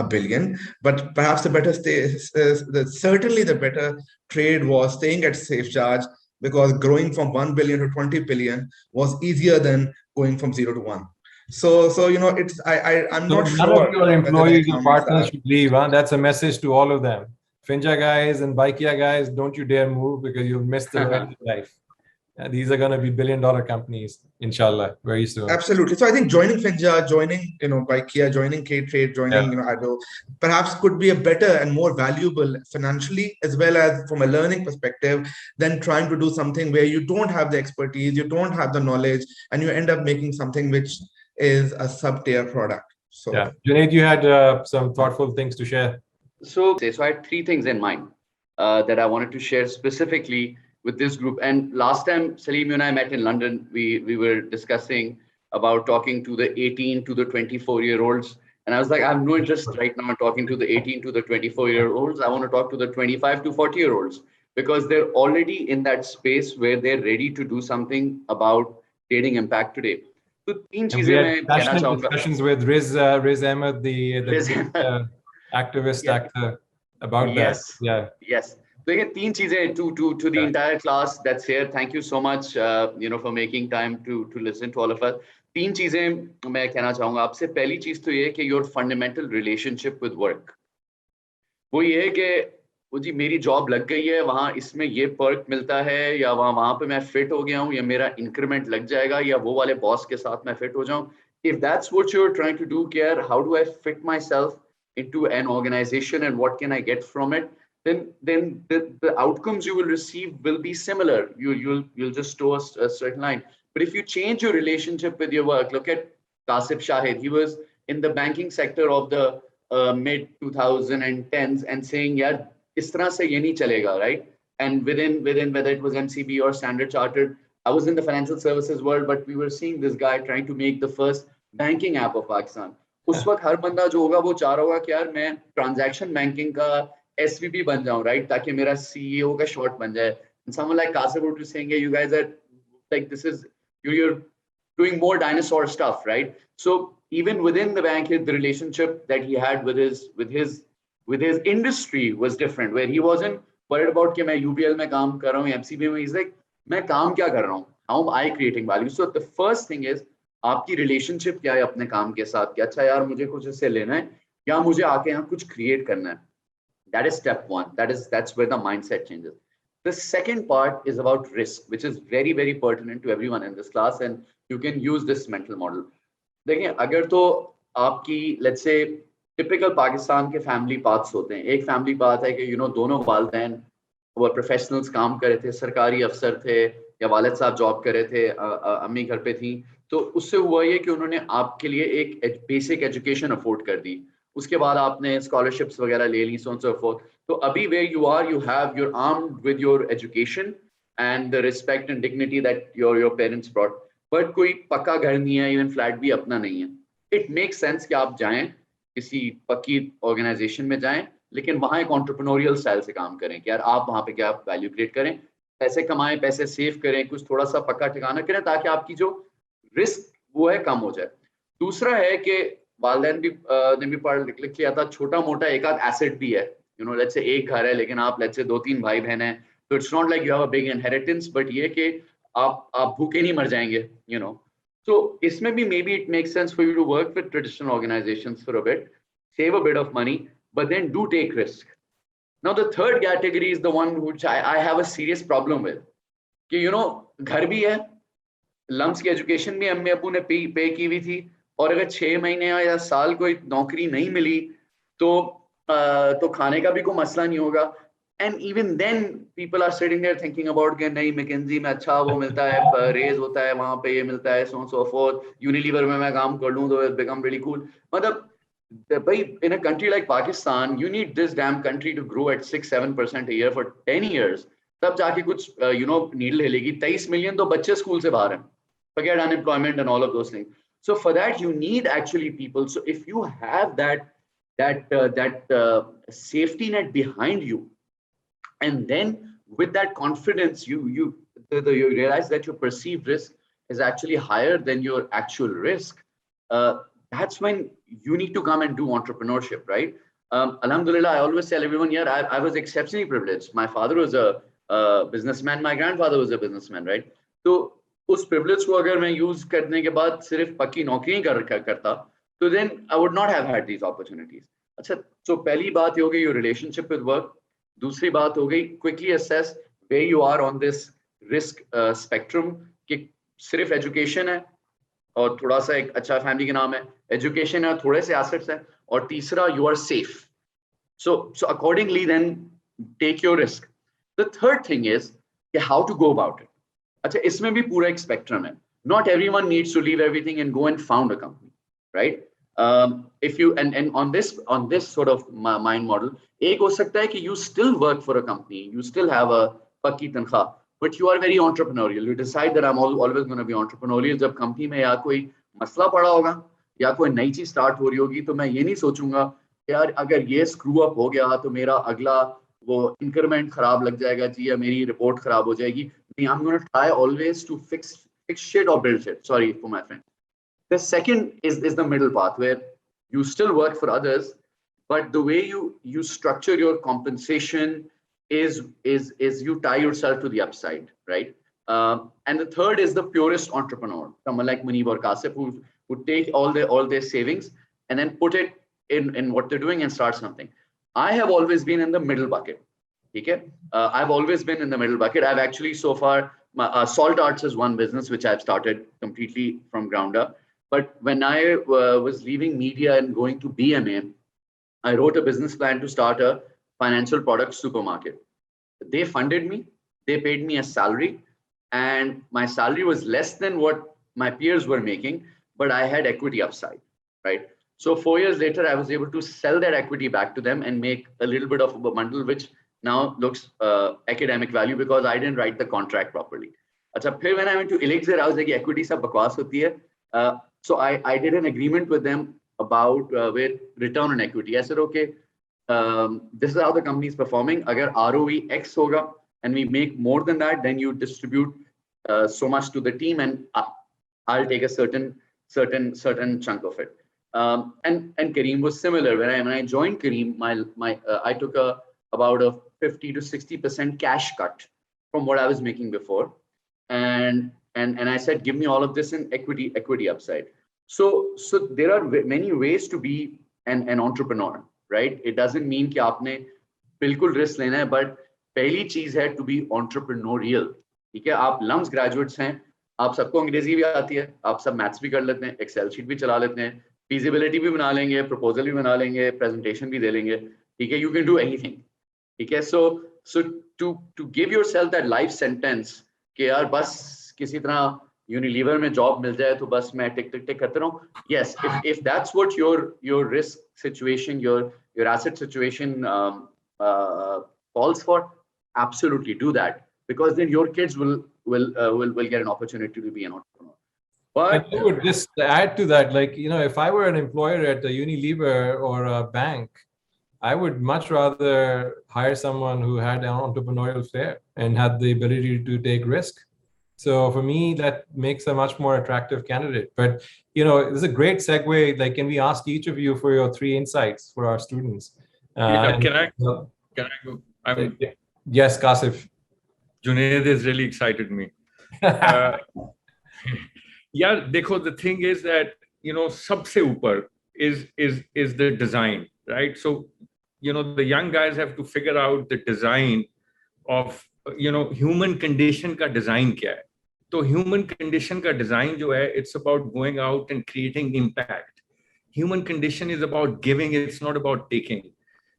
billion, but perhaps certainly the better trade was staying at SafeCharge, because growing from 1 billion to 20 billion was easier than going from 0 to 1. So I'm not sure. None of your employees or partners should leave. That's a message to all of them. Finja guys and Bykea guys, don't you dare move, because you'll miss the rest of life. These are going to be billion-dollar companies, inshallah, very soon. Absolutely. So I think joining Finja, joining Bykea, joining K-Trade, joining ADDO, perhaps could be a better and more valuable financially, as well as from a learning perspective, than trying to do something where you don't have the expertise, you don't have the knowledge, and you end up making something which is a sub-tier product. So yeah, Junaid, you had some thoughtful things to share. So I had 3 things in mind that I wanted to share specifically with this group. And last time, Salim, you and I met in London, we were discussing about talking to the 18 to the 24-year-olds. And I was like, I have no interest right now in talking to the 18 to the 24-year-olds. I want to talk to the 25 to 40-year-olds, because they're already in that space where they're ready to do something about creating impact today. So we had passionate discussions with Riz Ahmed, the activist actor, about that. Yeah. Yes. So again, 3 चीजें to the entire class that's here. Thank you so much, for making time to listen to all of us. 3 चीजें मैं कहना चाहूँगा आपसे. पहली चीज तो ये कि your fundamental relationship with work. वो ये है कि वो जी मेरी जॉब लग गई है, वहाँ इसमें ये पर्क मिलता है, या वहाँ पे मैं फिट हो गया हूँ, या मेरा इंक्रीमेंट लग जाएगा, या वो वाले बॉस के साथ मैं फिट हो जाऊँ. If that's what you're trying to do, care, how do I fit myself into an organization and what can I get from it? Then the outcomes you will receive will be similar. You'll just toe a certain line. But if you change your relationship with your work, look at Qasif Shahid. He was in the banking sector of the mid 2010s and saying, "Yeah, is tarah se ye nahi chalega," right? And within whether it was MCB or Standard Chartered, I was in the financial services world, but we were seeing this guy trying to make the first banking app of Pakistan. उस वक्त हर बंदा जो होगा वो चाह रहा होगा कि यार मैं ट्रांजैक्शन बैंकिंग का SVP बन जाऊं, right? ताकि मेरा CEO का शॉर्ट बन जाए. And someone like Qasif would be saying, hey, you guys are like, this is, you're doing more dinosaur stuff, right? So even within the bank, the relationship that he had with his industry was different, where he wasn't worried about कि मैं UBL में काम कर रहा हूँ, MCB में. He's like, मैं काम क्या कर रहा हूँ? How am I creating value? So the first thing is आपकी relationship क्या है अपने काम के साथ? कि अच्छा यार मुझे कुछ इससे लेना है या मुझे आके यहाँ कुछ create करना है. That is step one. That's where the mindset changes. The second part is about risk, which is very, very pertinent to everyone in this class, and you can use this mental model. देखिए, अगर तो आपकी, let's say, typical Pakistan के family paths होते हैं. एक family path है कि दोनों वालिदैन वो professionals काम कर रहे थे, सरकारी अफसर थे या वालिद साहब जॉब कर रहे थे, अम्मी घर पे थी. तो उससे हुआ ये कि उन्होंने आपके लिए एक basic education afford कर दी. उसके बाद आपने scholarships वगैरह ले ली, so on so forth. तो अभी where you are, you're armed with your education and the respect and dignity that your parents brought. But कोई पक्का घर नहीं है, even flat भी अपना नहीं है. It makes sense कि आप जाएं किसी पक्की organization में जाएं, लेकिन वहाँ एक entrepreneurial style से काम करें कि यार आप वहाँ पे क्या value create करें, पैसे कमाएं, पैसे save करें, कुछ थोड़ा सा पक्का ठिकाना करें ताकि आपकी जो risk वो है कम हो जाए. दूसरा है कि वालिदैन भी ने भी पढ़ लिख लिया था, छोटा मोटा एक आध एसेट भी है. Let's say एक घर है लेकिन आप let's say 2-3 भाई बहन हैं, तो it's not like you have a big inheritance, but ये कि आप भूखे नहीं मर जाएंगे. So इसमें भी maybe it makes sense for you to work with traditional organizations for a bit, save a bit of money, but then do take risk. Now the third category is the one which I have a serious problem with. कि घर भी है, lumps की education भी अम्मी अब्बू ने पे की हुई थी, और अगर 6 महीने या साल कोई नौकरी नहीं मिली तो खाने का भी कोई मसला नहीं होगा. And even then people are sitting there thinking about कि नहीं McKinsey में अच्छा वो मिलता है, रेज होता है, वहाँ पे ये मिलता है, so on so forth. Unilever में मैं काम कर लूँ तो it become really cool. मतलब भाई, in a country like Pakistan, you need this damn country to grow at 6-7% a year for 10 years. तब जाके कुछ नीड हिलेगी. 23 million तो बच्चे स्कूल से बाहर हैं. Forget unemployment and all of those things. So for that you need actually people. So if you have that safety net behind you, and then with that confidence you realize that your perceived risk is actually higher than your actual risk, that's when you need to come and do entrepreneurship, right? Alhamdulillah, I always tell everyone here, I was exceptionally privileged. My father was a businessman, my grandfather was a businessman, right? So उस privilege को अगर मैं use करने के बाद सिर्फ पक्की नौकरी करता, तो then I would not have had these opportunities. अच्छा, so पहली बात ये हो गई your relationship with work. दूसरी बात हो गई quickly assess where you are on this risk spectrum, कि सिर्फ education है और थोड़ा सा एक अच्छा family के नाम है, education है, थोड़े से assets हैं, और तीसरा you are safe. So accordingly then take your risk. The third thing is how to go about it. अच्छा, इसमें भी पूरा एक spectrum है. Not everyone needs to leave everything and go and found a company, right? If you and on this sort of mind model, एक हो सकता है कि you still work for a company, you still have a पक्की तनख्वाह, but you are very entrepreneurial. You decide that I'm always going to be entrepreneurial. जब company में या कोई मसला पड़ा होगा या कोई नई चीज start हो रही होगी, तो मैं ये नहीं सोचूंगा यार अगर ये screw up हो गया तो मेरा अगला वो increment खराब लग जाएगा जी, या मेरी report खराब हो जाएगी. I'm going to try always to fix shit or build shit. Sorry for my friend. The second is the middle path, where you still work for others, but the way you structure your compensation is you tie yourself to the upside, right? And the third is the purest entrepreneur, someone like Muneeb or Qasif, who would take all their savings and then put it in what they're doing and start something. I have always been in the middle bucket. Okay? I've always been in the middle bucket. I've actually so far, Salt Arts is one business which I've started completely from ground up. But when I was leaving media and going to BMA, I wrote a business plan to start a financial product supermarket. They funded me, they paid me a salary, and my salary was less than what my peers were making, but I had equity upside, right? So 4 years later, I was able to sell that equity back to them and make a little bit of a bundle, which now looks academic value because I didn't write the contract properly. अच्छा, फिर when I went to Elixir, I was like, equity सब बकवास होती है. So I did an agreement with them about with return on equity. I said, okay, this is how the company is performing. Agar ROE X hoga and we make more than that, then you distribute so much to the team, and I'll take a certain chunk of it. And Kareem was similar. When I joined Kareem, I took about a 50 to 60% cash cut from what I was making before, and I said, give me all of this in equity upside. So there are many ways to be an entrepreneur, right? It doesn't mean कि आपने बिल्कुल risk लेना है, but पहली चीज है to be entrepreneurial. ठीक है, आप लम्स ग्रेजुएट्स हैं, आप सबको अंग्रेजी भी आती है, आप सब मैथ्स भी कर लेते हैं, एक्सेल शीट भी चला लेते हैं, feasibility भी बना लेंगे, proposal भी बना लेंगे, presentation भी दे लेंगे, ठीक है, you can do anything. ठीक है, so to give yourself that life sentence कि यार बस किसी तरह यूनिलीवर में जॉब मिल जाए तो बस मैं टिक करते रहूं. Yes, if that's what your risk situation, your asset situation calls for, absolutely do that, because then your kids will get an opportunity to be an entrepreneur. But I would just add to that, like, if I were an employer at a Unilever or a bank, I would much rather hire someone who had an entrepreneurial flair and had the ability to take risk. So for me, that makes a much more attractive candidate. But, this is a great segue. Like, can we ask each of you for your 3 insights for our students? Can I go? Yes, Qasif. Junaid has really excited me. Yeah, dekho, the thing is that, sabse upar is the design, right? So, the young guys have to figure out the design of, human condition ka design kya hai. So human condition ka design jo hai, it's about going out and creating impact. Human condition is about giving, it's not about taking.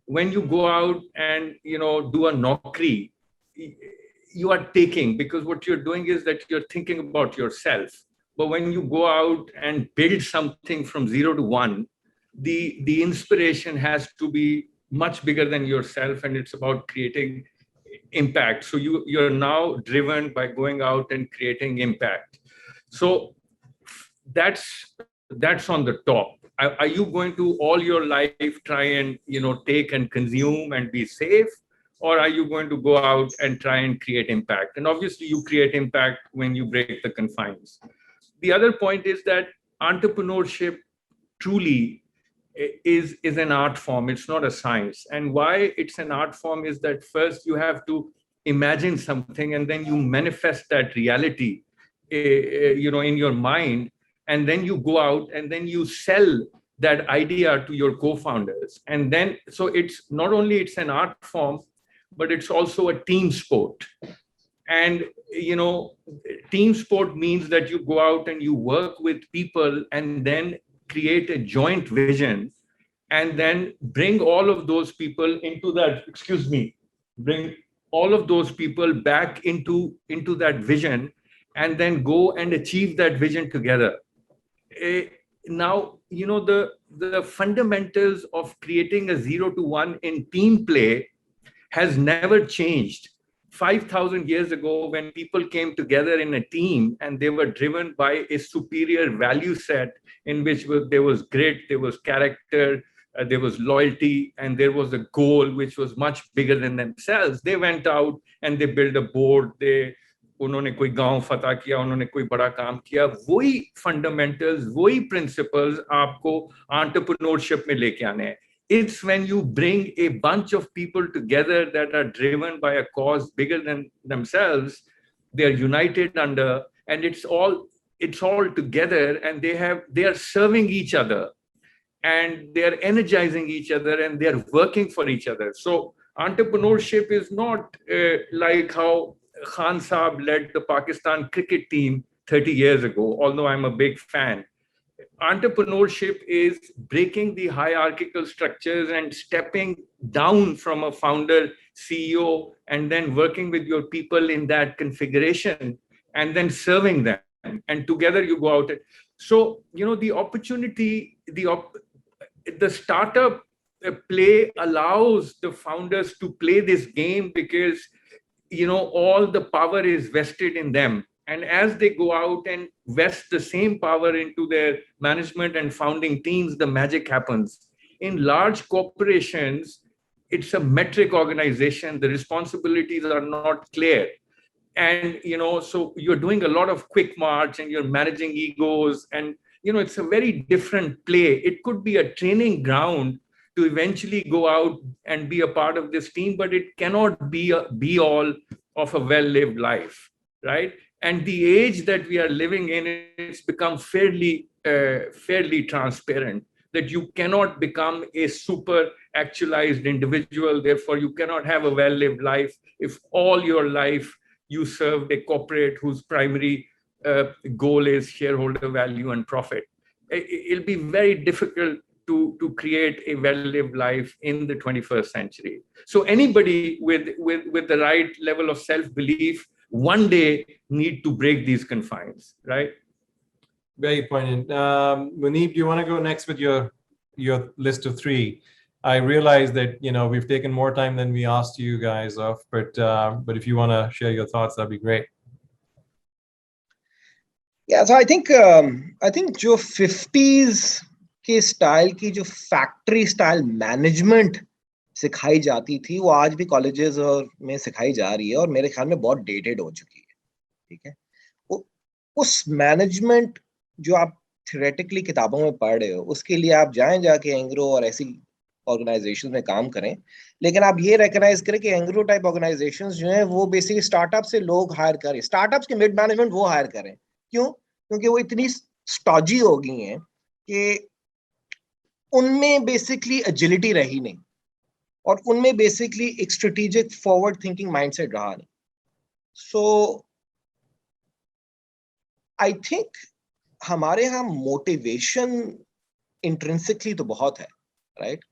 When you go out and, do a naukri, you are taking, because what you're doing is that you're thinking about yourself. But when you go out and build something from 0 to 1, the inspiration has to be much bigger than yourself, and it's about creating impact. So you're now driven by going out and creating impact. So that's on the top. Are you going to all your life try and take and consume and be safe, or are you going to go out and try and create impact? And obviously you create impact when you break the confines. The other point is that entrepreneurship truly is an art form. It's not a science. And why it's an art form is that first you have to imagine something, and then you manifest that reality, in your mind, and then you go out and then you sell that idea to your co-founders. And then, so it's not only it's an art form, but it's also a team sport. And, team sport means that you go out and you work with people and then create a joint vision, and then bring all of those people into that, bring all of those people back into that vision, and then go and achieve that vision together. Now, the fundamentals of creating a 0 to 1 in team play has never changed. 5,000 years ago, when people came together in a team and they were driven by a superior value set in which there was grit, there was character, there was loyalty, and there was a goal which was much bigger than themselves, they went out and they built a board, उन्होंने कोई गांव फतह किया, उन्होंने कोई बड़ा काम किया. वही फंडामेंटल्स, वही प्रिंसिपल्स आपको एंटरप्रेन्योरशिप में लेके आने हैं. It's when you bring a bunch of people together that are driven by a cause bigger than themselves, they are united under, and it's all together, and they are serving each other, and they are energizing each other, and they are working for each other. So entrepreneurship is not like how Khan Saab led the Pakistan cricket team 30 years ago, although I'm a big fan. Entrepreneurship is breaking the hierarchical structures and stepping down from a founder, CEO, and then working with your people in that configuration, and then serving them. And together you go out. So, the opportunity, the startup play allows the founders to play this game because, all the power is vested in them. And as they go out and vest the same power into their management and founding teams, the magic happens. In large corporations, it's a metric organization. The responsibilities are not clear. And, so you're doing a lot of quick march and you're managing egos. And, it's a very different play. It could be a training ground to eventually go out and be a part of this team, but it cannot be a be all of a well-lived life, right? And the age that we are living in, it's become fairly transparent that you cannot become a super actualized individual. Therefore, you cannot have a well-lived life if all your life you served a corporate whose primary goal is shareholder value and profit. It'll be very difficult to create a well-lived life in the 21st century. So anybody with the right level of self-belief one day need to break these confines, right? Very poignant. Muneeb, do you want to go next with your list of three? I realize that we've taken more time than we asked you guys of, but if you want to share your thoughts, that'd be great. Yeah, so I think जो 50s के style की जो factory style management सिखाई जाती थी वो आज भी कॉलेजेस और में सिखाई जा रही है और मेरे ख्याल में बहुत डेटेड हो चुकी है, ठीक है। उस मैनेजमेंट जो आप थियोरेटिकली किताबों में पढ़ रहे हो उसके लिए आप जाके एंग्रो और ऐसी ऑर्गेनाइजेशन में काम करें, लेकिन आप ये रिकॉग्नाइज करें कि एंग्रो टाइप ऑर्गेनाइजेशंस जो हैं वो बेसिकली स्टार्टअप से लोग हायर करें, स्टार्टअप्स के मिड मैनेजमेंट वो हायर करें। क्यों? क्योंकि वो इतनी स्टॉजी हो गई हैं कि उनमें बेसिकली एजिलिटी रही नहीं और उनमें बेसिकली एक स्ट्रेटेजिक फॉरवर्ड थिंकिंग माइंडसेट रहा नहीं। सो आई थिंक हमारे यहाँ मोटिवेशन इंट्रिंसिकली तो बहुत है, राइट?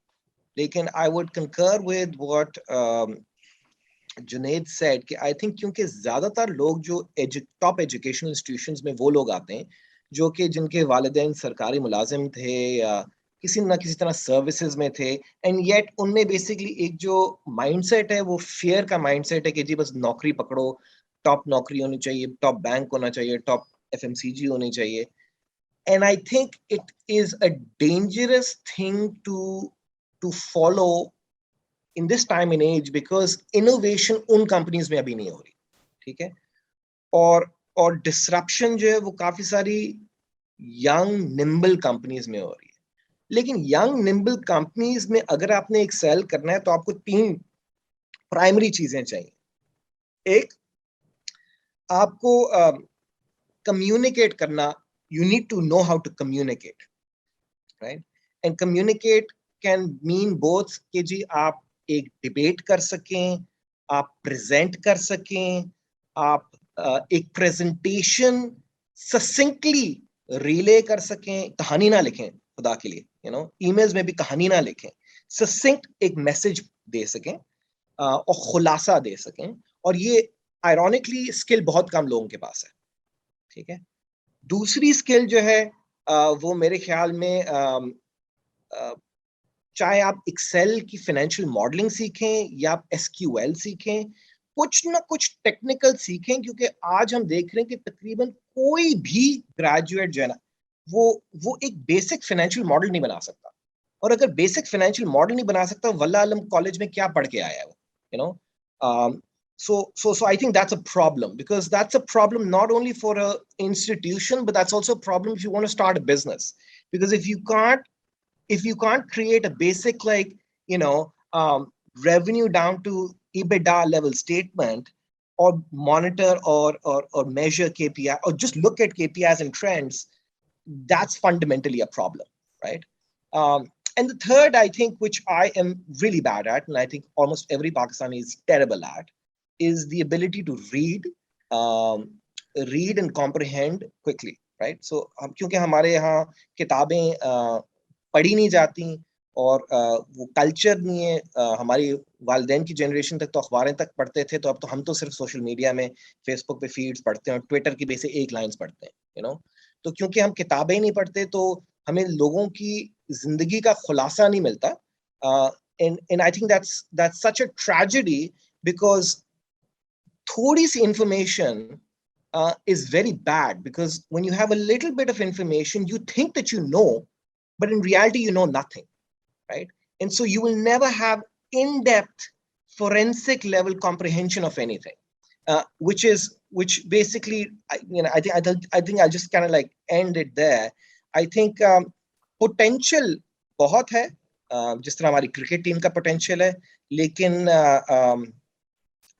लेकिन आई वुड कंकर विद व्हाट जुनेद सेड कि आई थिंक क्योंकि ज्यादातर लोग जो टॉप एजुकेशनल इंस्टीट्यूशंस में वो लोग आते हैं जो कि जिनके वालिदैन सरकारी मुलाजिम थे या किसी ना किसी तरह सर्विसेज में थे, एंड येट उनमें बेसिकली एक जो माइंडसेट है वो फियर का माइंडसेट है कि जी बस नौकरी पकड़ो, टॉप नौकरी होनी चाहिए, टॉप बैंक होना चाहिए, टॉप FMCG होनी चाहिए। And I think it is a dangerous thing to follow in this time and age because innovation उन companies में अभी नहीं हो रही, ठीक है? और disruption जो है वो काफी सारी young nimble companies में हो रही है। लेकिन young nimble companies में अगर आपने excel करना है तो आपको 3 primary चीजें चाहिए। एक, आपको communicate करना, you need to know how to communicate, right? And communicate can mean both कि जी आप एक debate कर सकें, आप present कर सकें, आप एक presentation succinctly relay कर सकें, कहानी ना लिखें खुदा के लिए, emails में भी कहानी ना लिखें, succinct एक message दे सकें और खुलासा दे सकें, और ये ironically skill बहुत कम लोगों के पास है, ठीक है। दूसरी स्किल जो है वो मेरे ख्याल में चाहे आप एक्सेल की फाइनेंशियल मॉडलिंग सीखें या आप SQL सीखें, कुछ ना कुछ टेक्निकल सीखें, क्योंकि आज हम देख रहे हैं कि तकरीबन कोई भी ग्रेजुएट जो है ना वो एक बेसिक फाइनेंशियल मॉडल नहीं बना सकता, और अगर बेसिक फाइनेंशियल मॉडल नहीं बना सकता वल्लाह आलम कॉलेज में क्या पढ़ के आया है वो, So I think that's a problem, because that's a problem not only for an institution, but that's also a problem if you want to start a business. Because if you can't create a basic revenue down to EBITDA level statement, or monitor or measure KPI, or just look at KPIs and trends, that's fundamentally a problem, right? And the third, I think, which I am really bad at, and I think almost every Pakistani is terrible at, is the ability to read and comprehend quickly, right? So क्योंकि हमारे यहाँ किताबें पढ़ी नहीं जाती और वो culture नहीं है, हमारी वालिदैन की जनरेशन तक तो अखबारें तक पढ़ते थे, तो अब तो हम तो सिर्फ सोशल मीडिया में फेसबुक पे फीड्स पढ़ते हैं और ट्विटर की बेस एक लाइंस पढ़ते हैं, तो क्योंकि हम किताबें नहीं पढ़ते तो हमें लोगों की जिंदगी का खुलासा नहीं मिलता, and I think that's such a tragedy, because थोड़ी सी information is very bad, because when you have a little bit of information, you think that you know, but in reality, you know nothing, right? And so you will never have in-depth forensic level comprehension of anything, which basically, I think I'll just kind of like end it there. I think potential बहुत है, जिस तरह हमारी cricket team का potential है, लेकिन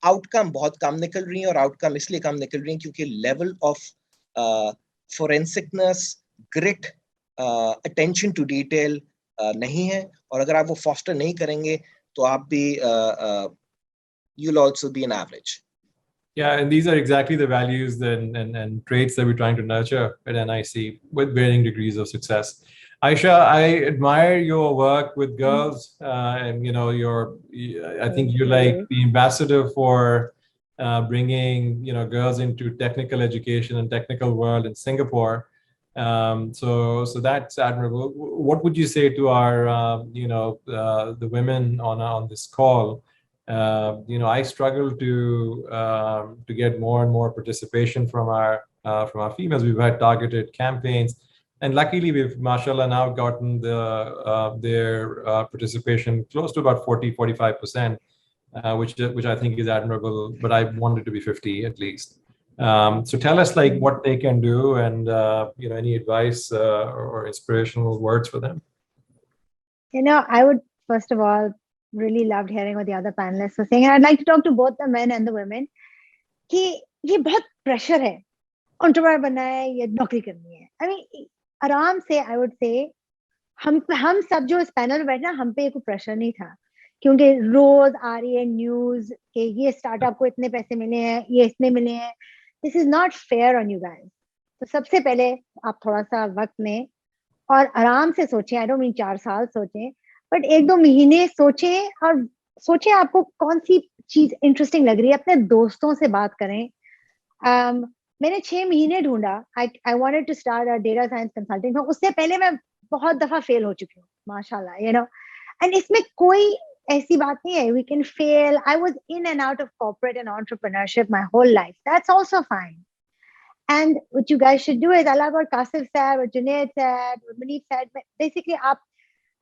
outcome बहुत कम निकल रही है, और आउटकम इसलिए कम निकल रही है क्योंकि level of forensicness, grit, attention to detail नहीं है, और अगर आप वो फॉस्टर नहीं करेंगे तो आप भी you'll also be an average. Yeah, and these are exactly the values and traits that we're trying to nurture at NIC with varying degrees of success. Ayesha, I admire your work with girls, and I think you're like the ambassador for bringing girls into technical education and technical world in Singapore. So that's admirable. What would you say to our the women on this call? I struggle to get more and more participation from our females. We've had targeted campaigns, and luckily we've, mashallah, now gotten their participation close to about 40-45%, which I think is admirable. But I want it to be 50 at least. So tell us like what they can do, and any advice or inspirational words for them. I would first of all really loved hearing what the other panelists were saying. And I'd like to talk to both the men and the women कि ये बहुत pressure है, entrepreneur बनना है या नौकरी करनी है. I mean, आराम से I would say हम सब जो इस पैनल में बैठना, हम पे कोई pressure नहीं था, क्योंकि रोज आ रही है न्यूज कि ये स्टार्टअप को इतने पैसे मिले हैं, ये इतने मिले हैं. This is not fair on you guys. तो सबसे पहले आप थोड़ा सा वक्त लें और आराम से सोचें. I don't mean 4 साल सोचें, बट 1-2 महीने सोचें, और सोचें आपको कौन सी चीज इंटरेस्टिंग लग रही है. अपने दोस्तों से बात करें. मैंने 6 महीने ढूंढा. I wanted to start a data science consulting. उससे पहले मैं बहुत दफा फेल हो चुकी हूँ, माशाल्लाह, एंड इसमें कोई ऐसी बात नहीं है. We can fail. I was in and out of corporate and entrepreneurship my whole life. That's also fine. And what you guys should do is, I love what Qasif said, what Junaid said, what Muneeb said, basically आप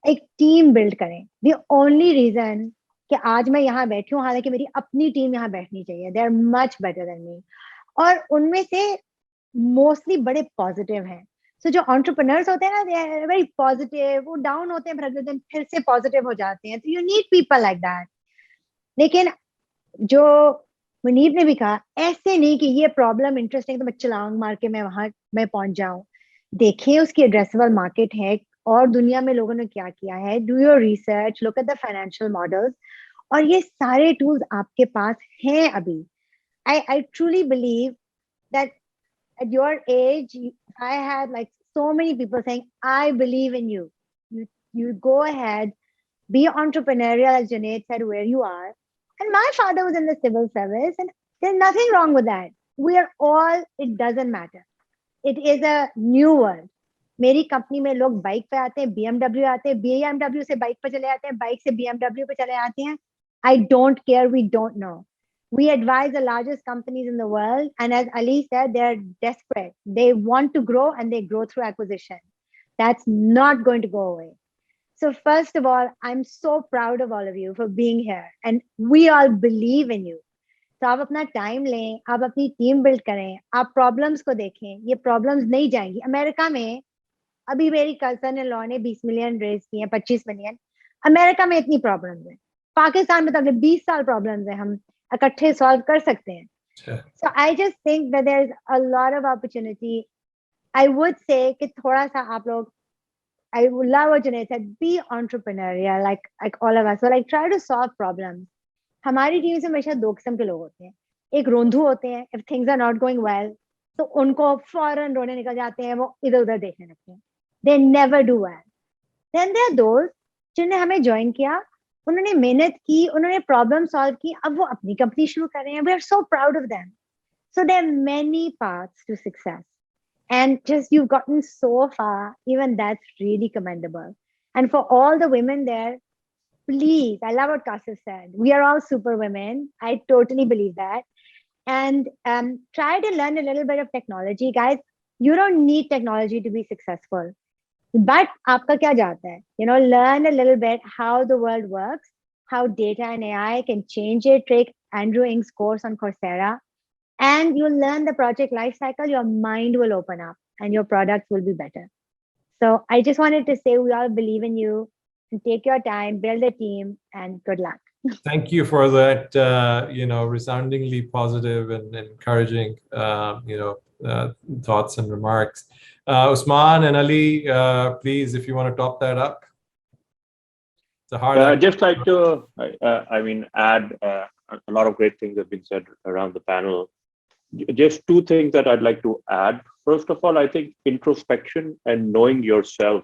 एक team build करें. The only reason कि आज मैं यहाँ बैठी हूँ, हालांकि मेरी अपनी टीम यहाँ बैठनी चाहिए, they are much better than me, और उनमें से मोस्टली बड़े पॉजिटिव हैं. So जो entrepreneurs होते हैं ना, they are very positive. वो डाउन होते हैं, फिर अगले दिन फिर से पॉजिटिव हो जाते हैं. तो you need people like that. लेकिन जो मुनीब ने भी कहा, ऐसे नहीं कि ये प्रॉब्लम इंटरेस्टिंग तो मैं छलांग मार के मैं पहुंच जाऊं. देखिए उसकी एड्रेसेबल मार्केट है और दुनिया में लोगों ने क्या किया है. Do your research, look at the financial models, और ये सारे टूल्स आपके पास हैं अभी. I truly believe that at your age, I had like so many people saying, I believe in you. You go ahead, be entrepreneurial, as Junaid said, where you are. And my father was in the civil service, and there's nothing wrong with that. We are all, it doesn't matter. It is a new world. मेरी company में लोग bike पे आते हैं, BMW आते हैं, BMW से bike पे चले आते हैं, बाइक से BMW पे चले आते हैं. I don't care, we don't know. We advise the largest companies in the world, and as Ali said, they're desperate. They want to grow, and they grow through acquisition. That's not going to go away. So first of all, I'm so proud of all of you for being here, and we all believe in you. तो आप अपना time लें, आप अपनी team build करें, आप problems को देखें. ये प्रॉब्लम्स नहीं जाएंगी. अमेरिका में अभी मेरी कजन इन लॉ ने 20 मिलियन रेज किए हैं, 25 मिलियन. अमेरिका में इतनी प्रॉब्लम्स हैं. पाकिस्तान में तो अगले 20 साल प्रॉब्लम्स हैं, हम इकट्ठे सॉल्व कर सकते हैं. So I just think that there's a lot of opportunity. I would say कि थोड़ा सा आप लोग, I would love what Junaid said, be entrepreneurial like all of us. So like try to solve problems. हमारी team से हमेशा 2 किस्म के लोग होते हैं. एक रोंधू होते हैं, if things are not going well, तो उनको फौरन रोने निकल जाते हैं, वो इधर उधर देखने लगते हैं. They never do well. Then there are those जिन्होंने हमें ज्वाइन किया, उन्होंने मेहनत की, उन्होंने प्रॉब्लम सॉल्व की, अब वो अपनी कंपनी शुरू कर रहे हैं. We are so proud of them. So there are many paths to success, and just you've gotten so far. Even that's really commendable. And for all the women there, please, I love what Qasif said. We are all super women. I totally believe that. and try to learn a little bit of technology, guys. You don't need technology to be successful, but aapka kya jata hai? Learn a little bit how the world works, how data and AI can change it. Take Andrew Ng's course on Coursera, and you'll learn the project lifecycle. Your mind will open up, and your products will be better. So I just wanted to say we all believe in you, and take your time, build a team, and good luck. Thank you for that, resoundingly positive and encouraging, thoughts and remarks. Usman and Ali, please, if you want to top that up. It's a hard. I'd just like to, add a lot of great things have been said around the panel. Just two things that I'd like to add. First of all, I think introspection and knowing yourself.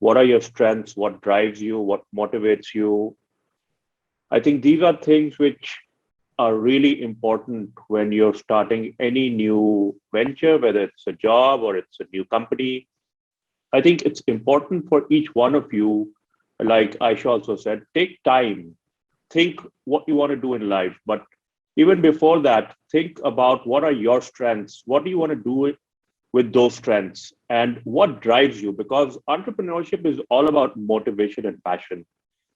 What are your strengths? What drives you? What motivates you? I think these are things which are really important when you're starting any new venture, whether it's a job or it's a new company. I think it's important for each one of you, like Ayesha also said, take time, think what you want to do in life. But even before that, think about what are your strengths? What do you want to do with those strengths? And what drives you? Because entrepreneurship is all about motivation and passion.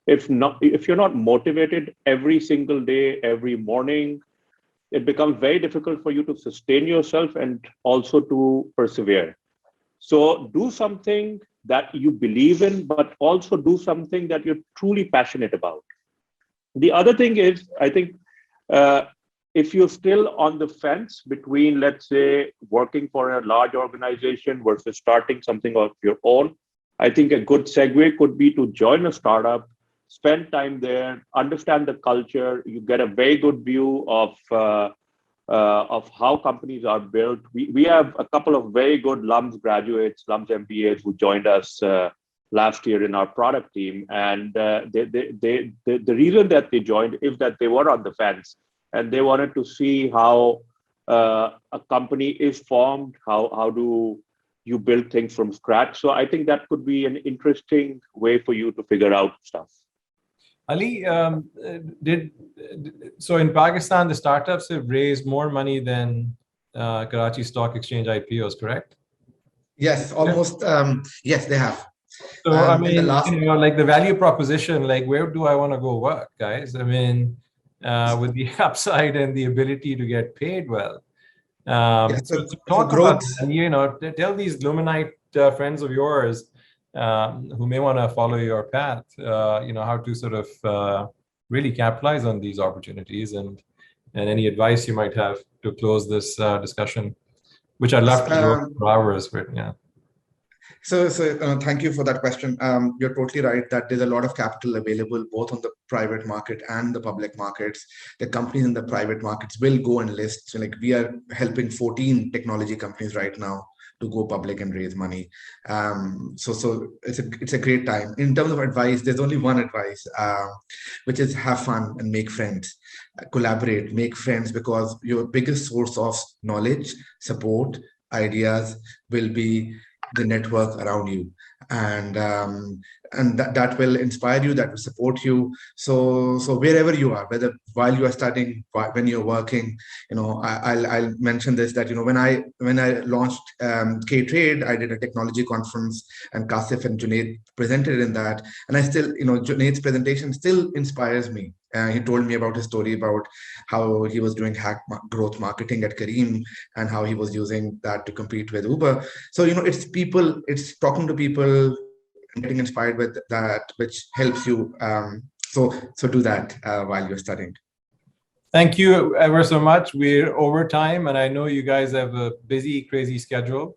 If you're not motivated every single day, every morning, it becomes very difficult for you to sustain yourself and also to persevere. So do something that you believe in, but also do something that you're truly passionate about. The other thing is, I think, if you're still on the fence between, let's say, working for a large organization versus starting something of your own, I think a good segue could be to join a startup, spend time there, understand the culture. You get a very good view of how companies are built. We have a couple of very good LUMS graduates, LUMS MBAs who joined us last year in our product team. And the reason that they joined is that they were on the fence and they wanted to see how a company is formed, how do you build things from scratch. So I think that could be an interesting way for you to figure out stuff. Ali, so in Pakistan, the startups have raised more money than Karachi Stock Exchange IPOs, correct? Yes, almost. Yes, they have. So I mean, like the value proposition, like where do I want to go work, guys? I mean, with the upside and the ability to get paid well. So talk about that, and tell these Luminite friends of yours who may want to follow your path, how to sort of really capitalize on these opportunities, and any advice you might have to close this discussion, which I'd love to do for hours. But yeah. So thank you for that question. You're totally right that there's a lot of capital available both on the private market and the public markets. The companies in the private markets will go and list. So like we are helping 14 technology companies right now to go public and raise money. So it's a great time. In terms of advice, there's only one advice, which is have fun and make friends, collaborate, make friends, because your biggest source of knowledge, support, ideas will be the network around you, and that will inspire you, that will support you. So wherever you are, whether while you are studying, when you're working, I'll mention this, that when I launched K-Trade, I did a technology conference and Qasif and Junaid presented in that, and I still, Junaid's presentation still inspires me. He told me about his story about how he was doing growth marketing at Kareem and how he was using that to compete with Uber. So, it's people, it's talking to people, getting inspired with that, which helps you. So do that while you're studying. Thank you ever so much. We're over time, and I know you guys have a busy, crazy schedule.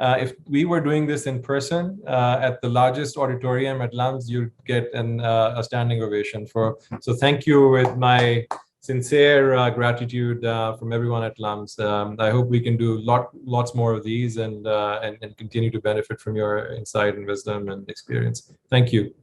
If we were doing this in person at the largest auditorium at LUMS, you'd get a standing ovation. So thank you with my sincere gratitude from everyone at LUMS. I hope we can do lots more of these and continue to benefit from your insight and wisdom and experience. Thank you.